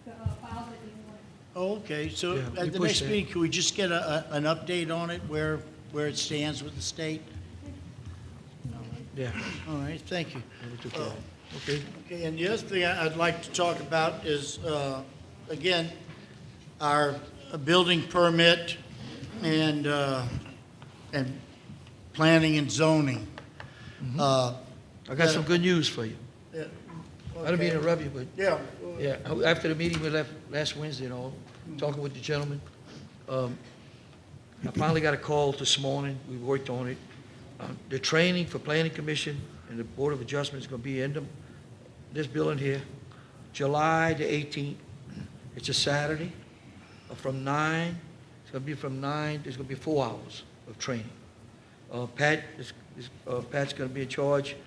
the files that they want. Oh, okay, so Yeah, we at the push next that. meeting, can we just get an update on it, where where it stands with the state? Yeah. All right, thank you. We took care of it. Okay. Okay, and the other thing I'd like to talk about is, again, our building permit and planning and zoning. I got some good news for you. Yeah, I don't mean to okay. interrupt you, but Yeah. yeah, after the meeting we left last Wednesday and all, talking with the gentleman, I finally got a call this morning. We worked on it. The training for Planning Commission and the Board of Adjustment is going to be in this building here, July the 18th. It's a Saturday from 9. It's going to be from 9. There's going to be 4 hours of training. Pat's going to be in charge.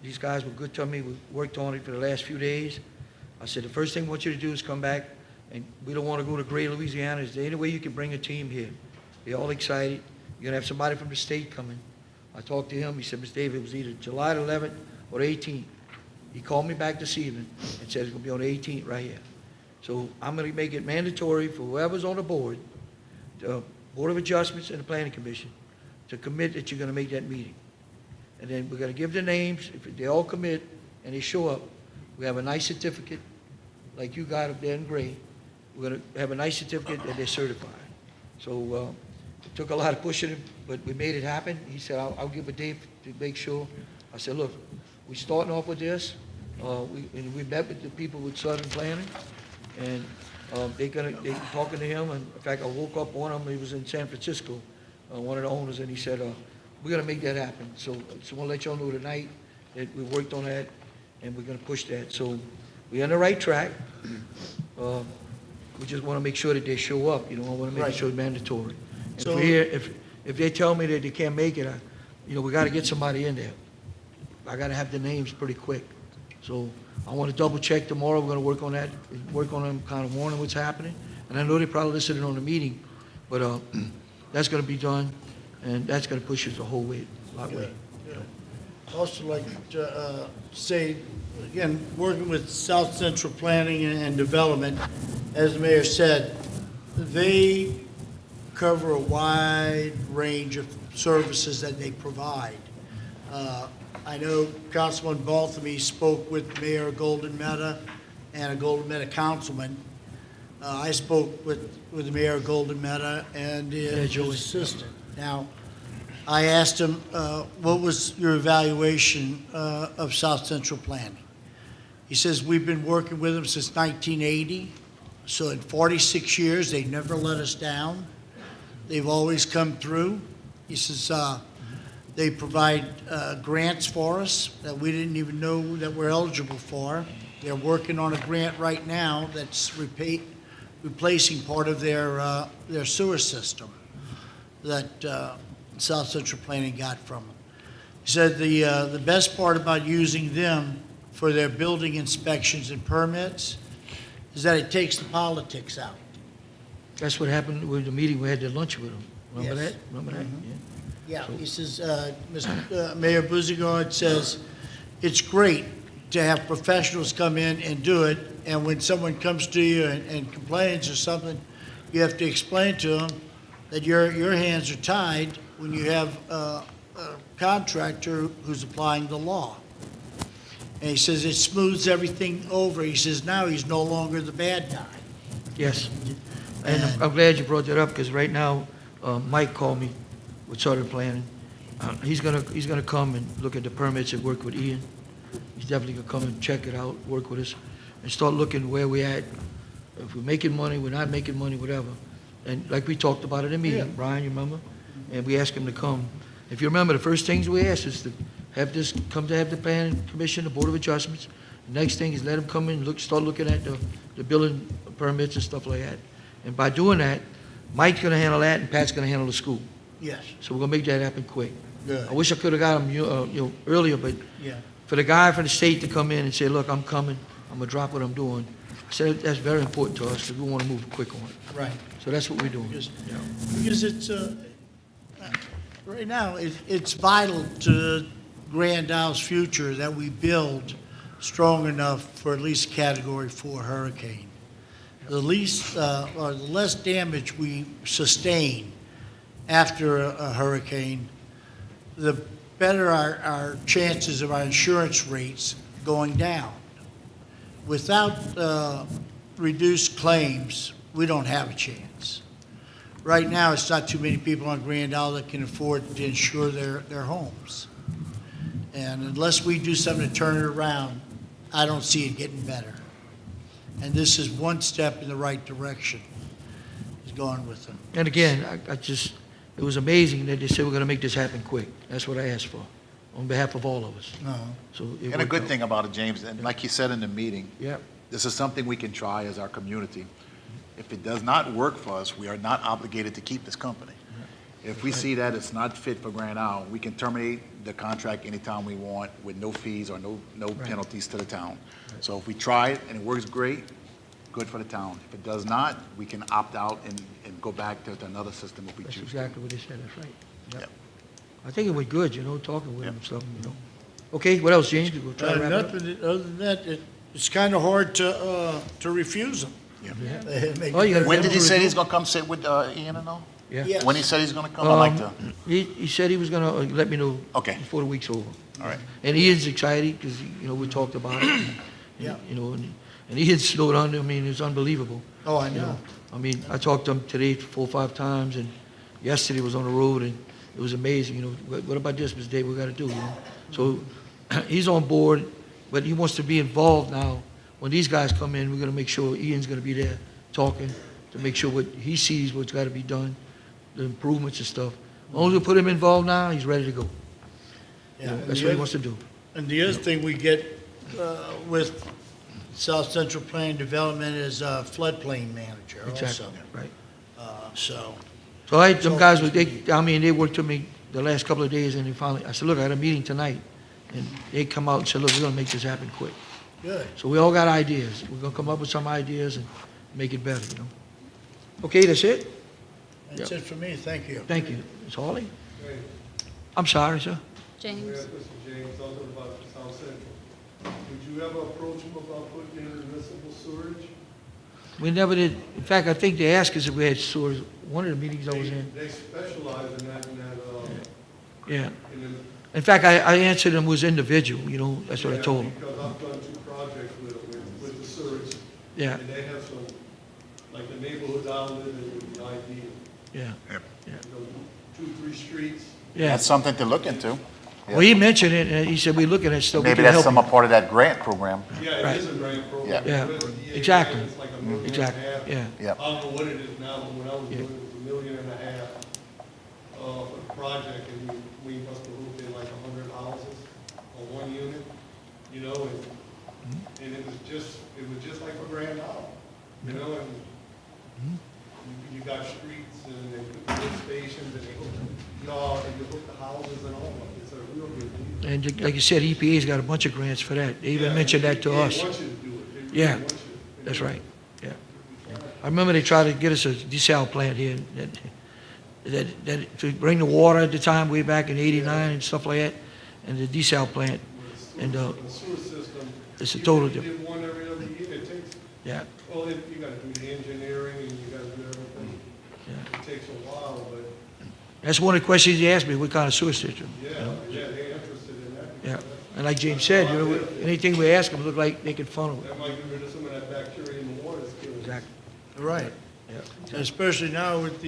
These guys were good to me. We worked on it for the last few days. I said, the first thing I want you to do is come back, and we don't want to go to Gray, Louisiana. Is there any way you can bring a team here? They're all excited. You're going to have somebody from the state coming. I talked to him. He said, Mr. David, it was either July the 11th or the 18th. He called me back this evening and said it's going to be on the 18th right here. So I'm going to make it mandatory for whoever's on the board, the Board of Adjustments and the Planning Commission, to commit that you're going to make that meeting. And then we're going to give the names. If they all commit and they show up, we have a nice certificate like you got up there in Gray. We're going to have a nice certificate that they're certified. So it took a lot of pushing him, but we made it happen. He said, I'll give a date to make sure. I said, look, we're starting off with this. We met with the people with Southern Planning, and they're talking to him. And in fact, I woke up one of them. He was in San Francisco, one of the owners, and he said, we're going to make that happen. So I want to let y'all know tonight that we worked on that, and we're going to push that. So we're on the right track. We just want to make sure that they show up. I want to make Right. sure it's mandatory. And So- if they tell me that they can't make it, we got to get somebody in there. I got to have the names pretty quick. So I want to double check tomorrow. We're going to work on that, work on them, kind of warning what's happening. And I know they probably listening on the meeting, but that's going to be done, and that's going to push us a whole lot way. Also like to say, again, working with South Central Planning and Development, as the mayor said, they cover a wide range of services that they provide. I know Councilman Balthamy spoke with Mayor Golden Meta and a Golden Meta councilman. I spoke with the Mayor Golden Meta and his assistant. Now, I asked him, what was your evaluation of South Central Planning? He says, we've been working with them since 1980, so in 46 years, they never let us down. They've always come through. He says, they provide grants for us that we didn't even know that we're eligible for. They're working on a grant right now that's replacing part of their sewer system that South Central Planning got from them. He said the best part about using them for their building inspections and permits is that it takes the politics out. That's what happened with the meeting. We had the lunch with them. Remember Yes. that? Remember that? Mhm. Yeah. Yeah, he says, Mayor Buzigard says, it's great to have professionals come in and do it, and when someone comes to you and complains or something, you have to explain to them that your hands are tied when you have a contractor who's applying the law. And he says it smooths everything over. He says now he's no longer the bad guy. Yes. And I'm glad you brought that up, because right now, Mike called me with Southern Planning. He's gonna come and look at the permits and work with Ian. He's definitely gonna come and check it out, work with us, and start looking where we're at. If we're making money, we're not making money, whatever. And like we talked about in the meeting, Yeah. Brian, you remember? And we asked him to come. If you remember, the first things we asked is to have this, come to have the Planning Commission, the Board of Adjustments. The next thing is let him come in, start looking at the building permits and stuff like that. And by doing that, Mike's gonna handle that, and Pat's gonna handle the school. Yes, So we're gonna make that happen quick. good. I wish I could have got him, earlier, but Yeah. for the guy from the state to come in and say, look, I'm coming, I'm gonna drop what I'm doing, I said, that's very important to us, because we wanna move quick on it. Right. So that's what we're doing. Because it's, right now, it's vital to Grand Isle's future that we build strong enough for at least Category 4 hurricane. The least, or the less damage we sustain after a hurricane, the better our chances of our insurance rates going down. Without reduced claims, we don't have a chance. Right now, it's not too many people on Grand Isle that can afford to insure their homes. And unless we do something to turn it around, I don't see it getting better. And this is one step in the right direction, is going with them. And again, it was amazing that they said we're gonna make this happen quick. That's what I asked for, on behalf of all of us. So it And a worked good out. thing about it, James, and like you said in the meeting, Yeah, this is something we can try as our community. If it does not work for us, we are not obligated to keep this company. If we see that it's not fit for Grand Isle, we can terminate the contract anytime we want with no fees or no penalties to the town. So if we try it and it works great, good for the town. If it does not, we can opt out and go back to another system if we that's choose. exactly what they said, that's right. Yep. Yep. I think it went good, talking with them and stuff, Okay, what else, James? We'll try to wrap it up. Nothing, other than that, it's kind of hard to refuse them. Oh, you gotta When get did he them to say review. he's gonna come sit with Ian and all? Yeah. Yes. When he said he's gonna come, I'd like to. He said he was gonna let me know Okay. before the week's over. All right. And he is excited, because, we talked about it. And, Yeah. And he didn't slow down, it's unbelievable. Oh, I know. I mean, I talked to him today 4 or 5 times, and yesterday was on the road, and it was amazing, what about this, Mr. Dave, we gotta do, So, he's on board, but he wants to be involved now. When these guys come in, we're gonna make sure Ian's gonna be there talking, to make sure what he sees, what's gotta be done, the improvements and stuff. As long as we put him involved now, he's ready to go. Yeah. That's what he wants to do. And the other thing we get with South Central Planning Development is a floodplain manager Exactly, also. right. So, So them guys, they worked with me the last couple of days, and they finally, I said, look, I had a meeting tonight, and they come out and said, look, we're gonna make this happen quick. good. So we all got ideas. We're gonna come up with some ideas and make it better, Okay, that's it? That's it for me, thank you. Thank you. Ms. Hawley? I'm sorry, sir. James. Mr. James, talking about South Central. Did you ever approach them about putting in municipal sewage? We never did, in fact, I think they asked us if we had sewers, one of the meetings I was in. They specialize in that, Yeah. in In fact, I answered them was individual, that's what I told them. Because I've done 2 projects with the sewage. Yeah. And they have some, like the neighborhoods I live in would be ideal. Yeah. You know, 2, 3 streets. Yeah. That's something to look into. Well, he mentioned it, and he said, we're looking at stuff, we Maybe can that's help some you. part of that grant program. Yeah, it Right. is a grant program. Yeah, With the DA exactly. grant, it's like $1.5 million. Exactly, yeah. I don't know what it is now, but when I was doing it, it was $1.5 million for the project, and we must have moved in like 100 houses on 1 unit, and it was just like a Grand Isle, and you got streets, and they put the lift stations, and they hook, and you hook the houses and all of it. It's a real good deal. And like you said, EPA's got a bunch of grants for that. They even mentioned that to They us. want you to do it. They really Yeah, want you to. that's right, yeah. I remember they tried to get us a desal plant here, that to bring the water at the time, way back in '89 and stuff like that, and the desal plant, and The sewer system. it's a total You different, did one every other year, it takes, yeah, well, you gotta do the engineering, and you gotta do everything. yeah. It takes a while, but, That's one of the questions he asked me, what kind of sewer system? yeah, they're interested in that. Yeah, and like James said, anything we ask them look like they can funnel it. That might get rid of some of that bacteria in the water, it's killing. Exactly. Right. Yeah. And especially now with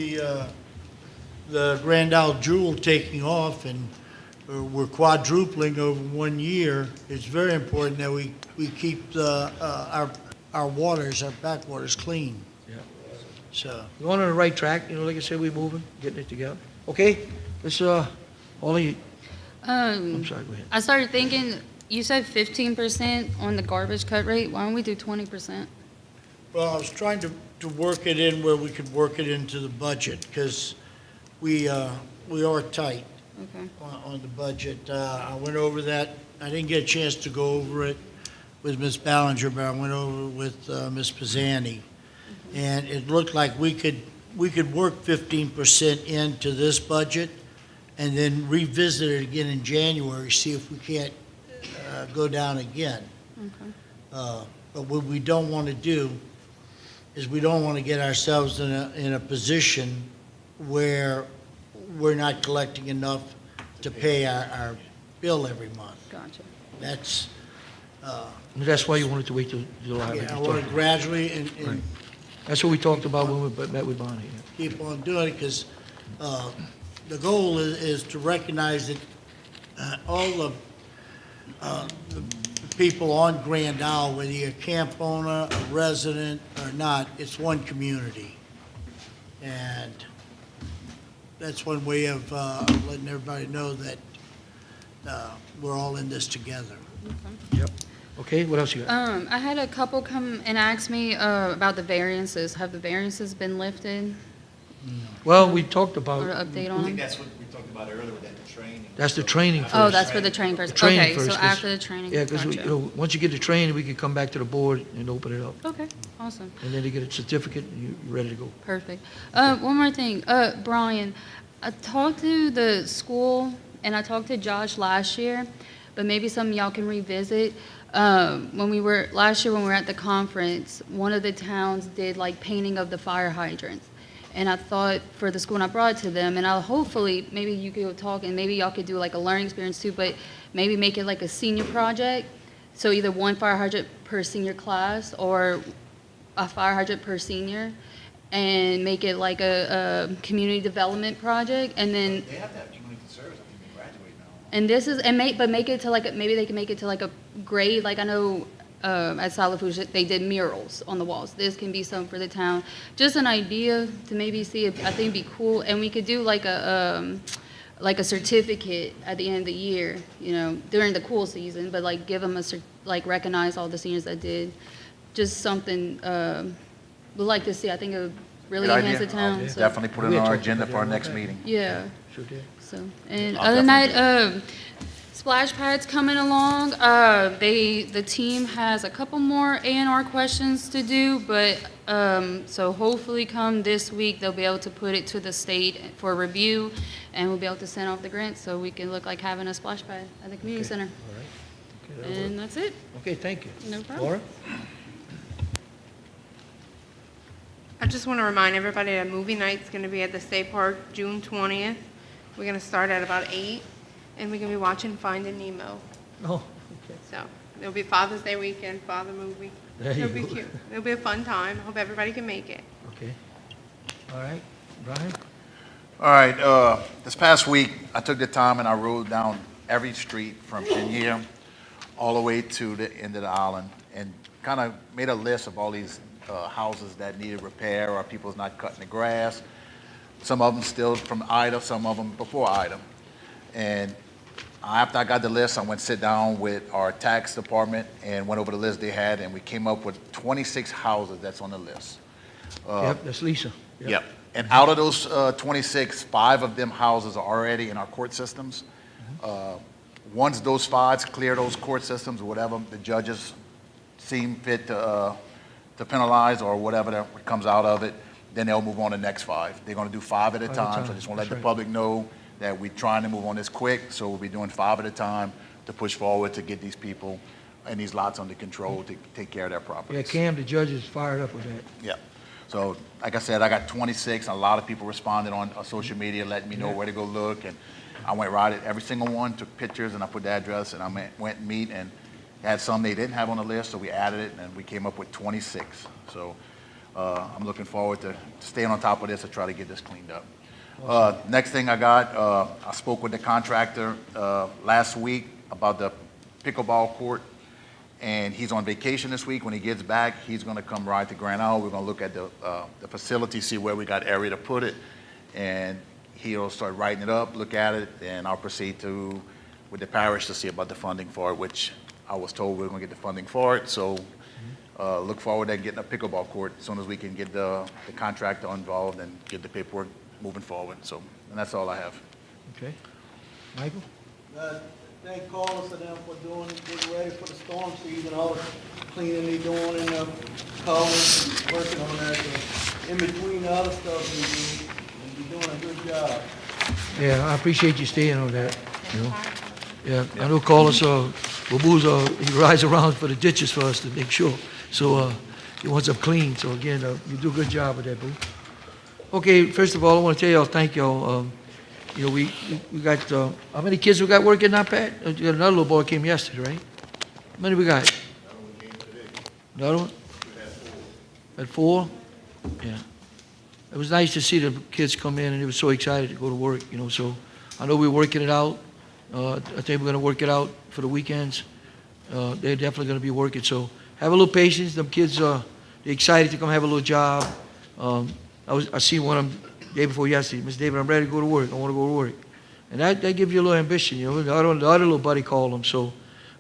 the Grand Isle Jewel taking off and we're quadrupling over 1 year, it's very important that we keep our waters, our backwaters clean. Yeah. So, We're on the right track, like I said, we're moving, getting it together. Okay, let's, Holly, I'm sorry, go ahead. I started thinking, you said 15% on the garbage cut rate. Why don't we do 20%? well, I was trying to work it in where we could work it into the budget because we are tight Okay. on the budget. I went over that. I didn't get a chance to go over it with Ms. Ballinger, but I went over it with Ms. Pisani. And it looked like we could work 15% into this budget and then revisit it again in January, see if we can't go down again. Okay. But what we don't want to do is we don't want to get ourselves in a position where we're not collecting enough to pay our bill every month. Gotcha. That's, That's why you wanted to wait till July. like yeah, I you want talked to gradually and Right. That's what we talked about when we met with Bonnie. yeah. keep on doing it, because the goal is to recognize that all the people on Grand Isle, whether you're a camp owner, a resident, or not, it's one community. And that's one way of letting everybody know that we're all in this together. Yep. Okay, what else you got? I had a couple come and ask me about the variances. Have the variances been lifted Well, we talked or about, update on them? That's what we talked about earlier with that training. that's the training first. Oh, that's for the training first. The training Okay, first, so 'cause- after the training. Yeah, because, Gotcha. once you get the training, we can come back to the board and open it up. Okay, awesome. And then you get a certificate and you're ready to go. Perfect. One more thing, Brian, I talked to the school and I talked to Josh last year, but maybe some of y'all can revisit. Last year when we were at the conference, one of the towns did like painting of the fire hydrants. And I thought for the school, and I brought it to them, and I'll hopefully, maybe you could go talk, and maybe y'all could do like a learning experience too, but maybe make it like a senior project. So either one fire hydrant per senior class, or a fire hydrant per senior, and make it like a community development project, and then, They have to have community service, I think they graduate now. and this is, but make it to like, maybe they can make it to like a grade, like I know, at Solid Foods, they did murals on the walls. This can be something for the town. Just an idea to maybe see if, I think it'd be cool, and we could do like a certificate at the end of the year, during the cool season, but like give them recognize all the seniors that did. Just something, we'd like to see. I think it would really Good enhance the idea. town. I'll so- definitely put it We on had our talked agenda about for our that. next meeting. Yeah. Sure did. So, and I'll other than definitely that, splash pads coming along. The team has a couple more A&R questions to do, but, so hopefully come this week, they'll be able to put it to the state for review, and we'll be able to send off the grant, so we can look like having a splash pad at the community center. All right. Okay, that'll work. And that's it. Okay, thank you. No problem. Laura? I just want to remind everybody that movie night's going to be at the State Park June 20th. We're going to start at about 8, and we're going to be watching Finding Nemo. Oh, okay. So it'll be Father's Day weekend, father movie. There you It'll be go. cute. It'll be a fun time. Hope everybody can make it. Okay. All right, Brian? All right, this past week, I took the time and I rode down every street from Chenier all the way to the end of the island, and kind of made a list of all these houses that needed repair, or people's not cutting the grass. Some of them still from Ida, some of them before Ida. And after I got the list, I went sit down with our tax department and went over the list they had, and we came up with 26 houses that's on the list. Yep, that's Lisa. Yep. And out of those 26, 5 of them houses are already in our court systems. Once those 5 clear those court systems, or whatever the judges seem fit to penalize, or whatever that comes out of it, then they'll move on to the next 5. They're going to do 5 at a time. So I just want to let the That's right. public know that we're trying to move on this quick. So we'll be doing 5 at a time to push forward to get these people and these lots under control to take care of their Yeah, properties. Cam, the judge is fired up with that. Yeah. So, like I said, I got 26, and a lot of people responded on social media, letting me know where to go look, and I went right at every single one, took pictures, and I put the address, and I went and meet, and had some they didn't have on the list, so we added it, and we came up with 26. So, I'm looking forward to staying on top of this and try to get this cleaned up. Next thing I got, I spoke with the contractor last week about the pickleball court, and he's on vacation this week. When he gets back, he's going to come ride to Grand Isle. We're going to look at the facility, see where we got area to put it, and he'll start writing it up, look at it, and I'll proceed with the parish to see about the funding for it, which I was told we we're going to get the funding for it. So look forward to getting a pickleball court as soon as we can get the contractor involved and get the paperwork moving forward. So, and that's all I have. Okay. Michael? Thank Carlos and them for getting ready for the storm season, all the cleaning they doing and the culverts, and working on that. In between the other stuff they do, and you're doing a good job. Yeah, I appreciate you staying on that, you know. Yeah, I know Carlos, Wabuza, he rides around for the ditches for us to make sure. So, he wants them clean. So again, you do a good job with that, boo. Okay, first of all, I want to tell y'all, thank y'all. You know, we got, how many kids we got working now, Pat? You got another little boy came yesterday, right? How many we got? Another one? At 4? Yeah. It was nice to see the kids come in, and they were so excited to go to work, you know, so I know we're working it out. I think we're gonna work it out for the weekends. They're definitely gonna be working, so have a little patience. Them kids, they're excited to come have a little job. I seen one of them day before yesterday. Mr. David, I'm ready to go to work. I wanna go to work. And that gives you a little ambition, you know. The other little buddy called him, so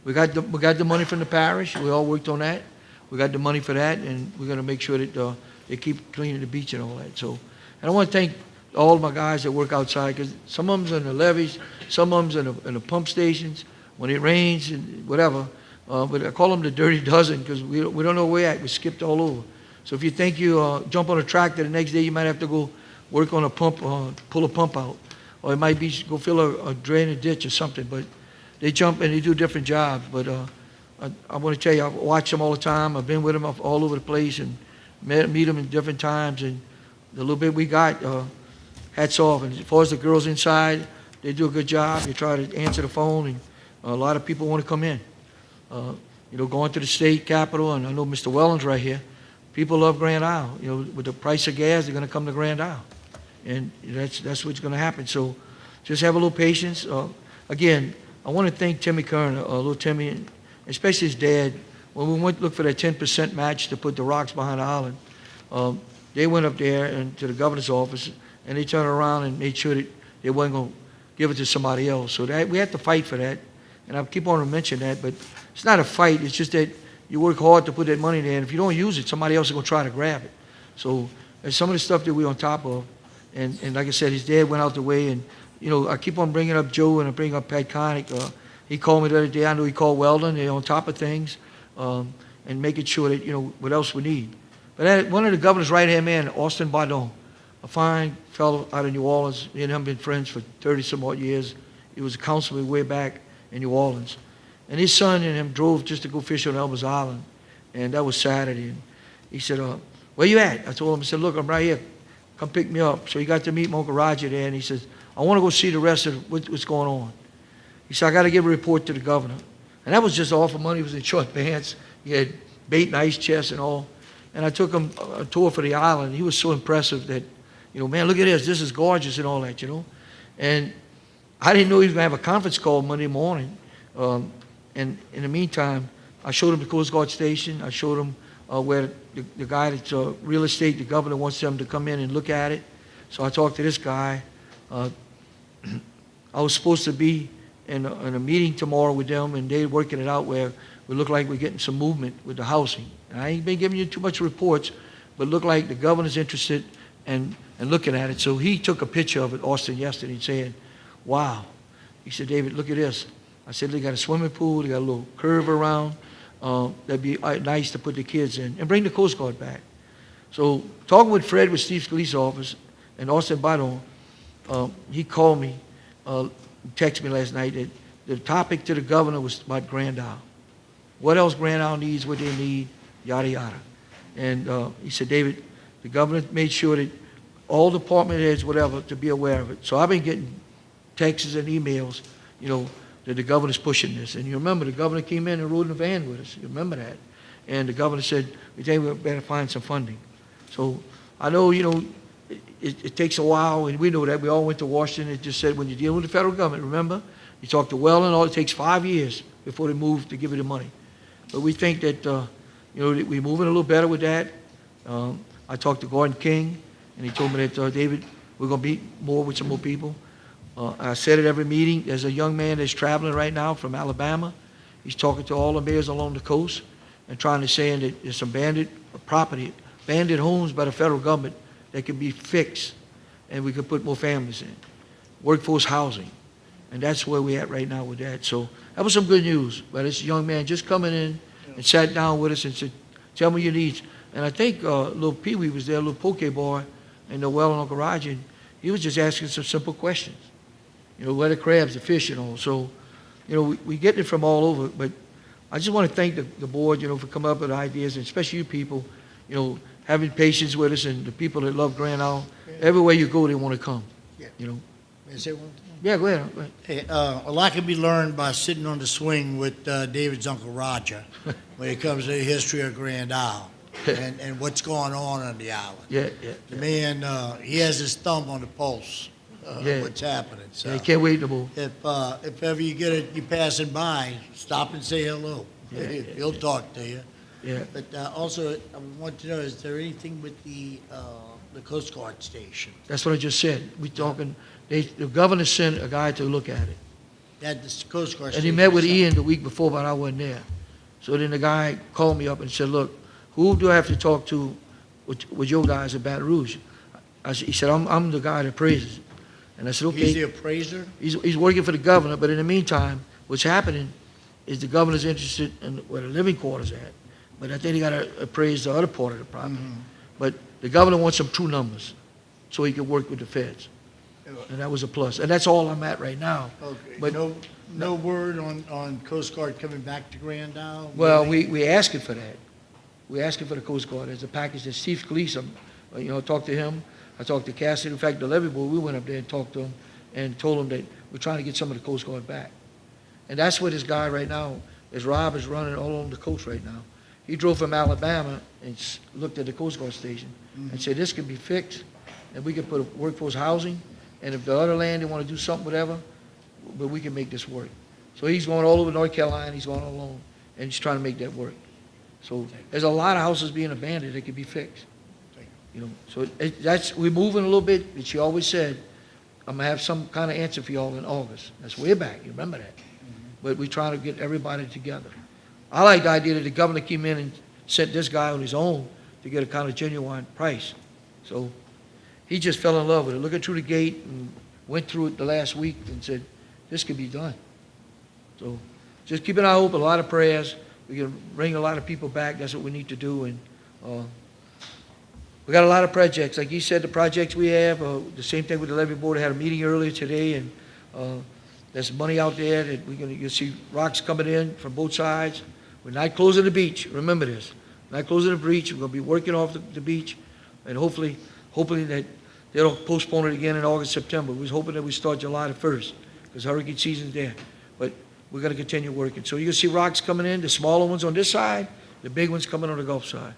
we got the money from the parish. We all worked on that. We got the money for that, and we're gonna make sure that, they keep cleaning the beach and all that, so. And I wanna thank all my guys that work outside, because some of them's in the levees, some of them's in the pump stations, when it rains and whatever. But I call them the dirty dozen, because we don't know where we're at. We skipped all over. So if you think you jump on a tractor, the next day you might have to go work on a pump, pull a pump out. Or it might be go fill a drain, a ditch or something. But they jump and they do different jobs. But I want to tell you, I watch them all the time. I've been with them all over the place and meet them in different times. And the little bit we got, hats off. And as far as the girls inside, they do a good job. They try to answer the phone, and a lot of people want to come in. You know, going to the state capitol, and I know Mr. Wellens right here. People love Grand Isle. You know, with the price of gas, they're going to come to Grand Isle, and that's what's going to happen. So, just have a little patience. Again, I want to thank Timmy Kern, little Timmy, and especially his dad. When we went to look for that 10% match to put the rocks behind the island, they went up there and to the governor's office, and they turned around and made sure that they wasn't going to give it to somebody else. So that we have to fight for that, and I keep on to mention that, but it's not a fight. It's just that you work hard to put that money there, and if you don't use it, somebody else is going to try to grab it. So there's some of the stuff that we're on top of, and like I said, his dad went out the way, and you know, I keep on bringing up Joe, and I bring up Pat Connick. He called me the other day. I know he called Weldon. They're on top of things, and making sure that, you know, what else we need. But one of the governor's right-hand man, Austin Bardon, a fine fellow out of New Orleans. Me and him been friends for 30-some-odd years. He was a councilman way back in New Orleans. And his son and him drove just to go fish on Elmer's Island, and that was Saturday. And he said, where you at? I told him, I said, look, I'm right here. Come pick me up. So he got to meet my Uncle Roger there, and he says, I want to go see the rest of what's going on. He said, I got to give a report to the governor. And that was just all for money. He was in short pants. He had bait and ice chests and all. And I took him a tour for the island. He was so impressive that, you know, man, look at this. This is gorgeous and all that, you know. And I didn't know he was going to have a conference call Monday morning. And in the meantime, I showed him the Coast Guard station. I showed him where the guy that's real estate, the governor wants them to come in and look at it. So I talked to this guy. I was supposed to be in a meeting tomorrow with them, and they're working it out where we look like we're getting some movement with the housing. And I ain't been giving you too much reports, but look like the governor's interested in looking at it. So he took a picture of it, Austin, yesterday, and saying, wow. He said, David, look at this. I said, they got a swimming pool, they got a little curve around. That'd be nice to put the kids in and bring the Coast Guard back. So talking with Fred with Steve Scalise's office and Austin Bardon, he called me, texted me last night that the topic to the governor was about Grand Isle. What else Grand Isle needs, what they need, yada, yada. And he said, David, the governor made sure that all department heads, whatever, to be aware of it. So I've been getting texts and emails, you know, that the governor's pushing this. And you remember, the governor came in and rode in a van with us. You remember that. And the governor said, we think we better find some funding. So I know, you know, it takes a while, and we know that. We all went to Washington. It just said, when you're dealing with the federal government, remember, you talk to Wellen, all it takes 5 years before they move to give you the money. But we think that, you know, that we're moving a little better with that. I talked to Gordon King, and he told me that, David, we're going to meet more with some more people. I said at every meeting, there's a young man that's traveling right now from Alabama. He's talking to all the mayors along the coast and trying to say that there's some bandit homes by the federal government that can be fixed, and we could put more families in. Workforce housing. And that's where we're at right now with that. So that was some good news. But this young man just coming in and sat down with us and said, tell me your needs. And I think little Pee Wee was there, little poke boy, and Noel and Uncle Roger, and he was just asking some simple questions. You know, where the crabs, the fish, and all. So, you know, we get it from all over. But I just want to thank the board, you know, for coming up with ideas, and especially you people, you know, having patience with us, and the people that love Grand Isle. Everywhere you go, they want to come. You know, May I say one? Yeah, go ahead. Go ahead. Hey, a lot can be learned by sitting on the swing with David's Uncle Roger when it comes to the history of Grand Isle and what's going on the island. Yeah, yeah. The man, he has his thumb on the pulse Yeah. of what's happening. So Yeah, can't wait to move. if ever you get it, you passing by, stop and say hello. Yeah, yeah, He'll talk to you. Yeah. But also, I want to know, is there anything with the Coast Guard station? That's what I just said. We talking, the governor sent a guy to look at it. That the Coast Guard And station. he met with is Ian the week before, but I wasn't there. So then the guy called me up and said, look, who do I have to talk to with your guys at Baton Rouge? He said, I'm the guy that appraises it. And I said, okay. He's the appraiser? He's working for the governor, but in the meantime, what's happening is the governor's interested in where the living quarters at. But I think he got to appraise the other part of the property. But the governor wants some true numbers so he can work with the feds. And that was a plus. And that's all I'm at right now. Okay, But no word on Coast Guard coming back to Grand Isle? well, we asking for that. We asking for the Coast Guard as a package. That Steve Scalise, talked to him. I talked to Cassidy. In fact, the levee board, we went up there and talked to him and told him that we're trying to get some of the Coast Guard back. And that's where this guy right now, is Rob is running all over the coast right now. He drove from Alabama and looked at the Coast Guard station and said, this can be fixed, and we can put a workforce housing, and if the other land, they want to do something, whatever, but we can make this work. So he's going all over North Carolina, he's going all alone, and he's trying to make that work. So there's a lot of houses being abandoned that can be fixed. So we're moving a little bit, but she always said, I'm gonna have some kind of answer for y'all in August. That's way back, you remember that. But we're trying to get everybody together. I like the idea that the governor came in and sent this guy on his own to get a kind of genuine price. So he just fell in love with it, looking through the gate and went through it the last week and said, this could be done. So just keep an eye open, a lot of prayers. We can bring a lot of people back. That's what we need to do. And we got a lot of projects. Like you said, the projects we have, the same thing with the levee board. I had a meeting earlier today, and there's money out there that you'll see rocks coming in from both sides. We're not closing the beach. Remember this. We're not closing the beach. We're going to be working off the beach, and hopefully that they don't postpone it again in August, September. We're hoping that we start July the 1st, because hurricane season's there. But we're going to continue working. So you're going to see rocks coming in, the smaller ones on this side, the big ones coming on the Gulf side.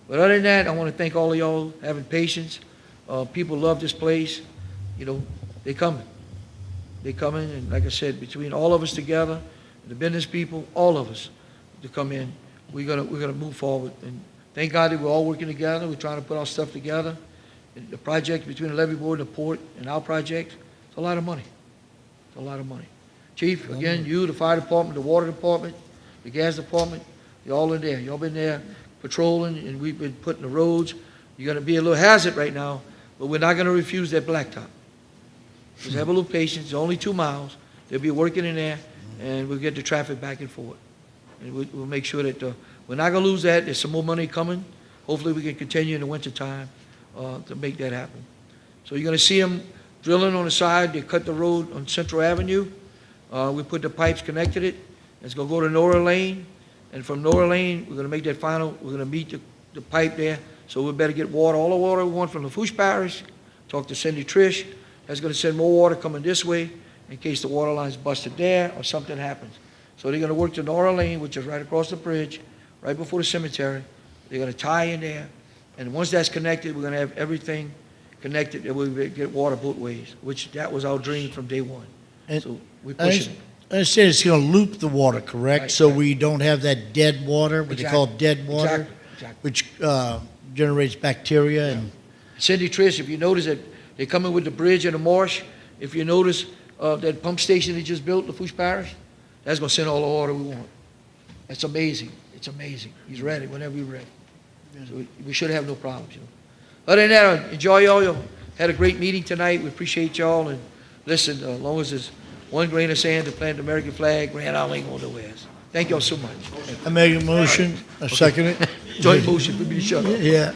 But other than that, I want to thank all of y'all having patience. People love this place. They coming. They coming, and like I said, between all of us together, the business people, all of us, to come in, we're gonna move forward. And thank God that we're all working together. We're trying to put our stuff together. And the project between the levee board, the port, and our project, it's a lot of money. It's a lot of money. Chief, again, you, the fire department, the water department, the gas department, you're all in there. Y'all been there patrolling, and we've been putting the roads. You're going to be a little hazard right now, but we're not going to refuse that blacktop. Just have a little patience. It's only 2 miles. They'll be working in there, and we'll get the traffic back and forth. And we'll make sure that we're not going to lose that. There's some more money coming. Hopefully, we can continue in the wintertime to make that happen. So you're going to see them drilling on the side. They cut the road on Central Avenue. We put the pipes, connected it. It's going to go to Nora Lane. And from Nora Lane, we're going to make that final, we're going to meet the pipe there. So we better get water, all the water we want from Lafourche Parish. Talk to Cindy Trish. That's going to send more water coming this way in case the water line's busted there or something happens. So they're going to work to Nora Lane, which is right across the bridge, right before the cemetery. They're going to tie in there. And once that's connected, we're going to have everything connected, and we'll get water both ways, which that was our dream from day one. And So we're pushing it. I understand it's going to loop the water, correct? Right, So right. we don't have that dead water, what they call dead water? Exactly. Which generates bacteria and... Cindy Trish, if you notice that they come in with the bridge and the marsh, if you notice that pump station they just built, Lafourche Parish, that's going to send all the water we want. That's amazing. It's amazing. He's ready whenever you're ready. So we should have no problems, Other than that, enjoy y'all. You had a great meeting tonight. We appreciate y'all. And listen, as long as there's one grain of sand to plant the American flag, Grand Isle ain't going nowhere. Thank y'all so much. I make a motion, I second it. Joint motion, we be shut up. Yeah.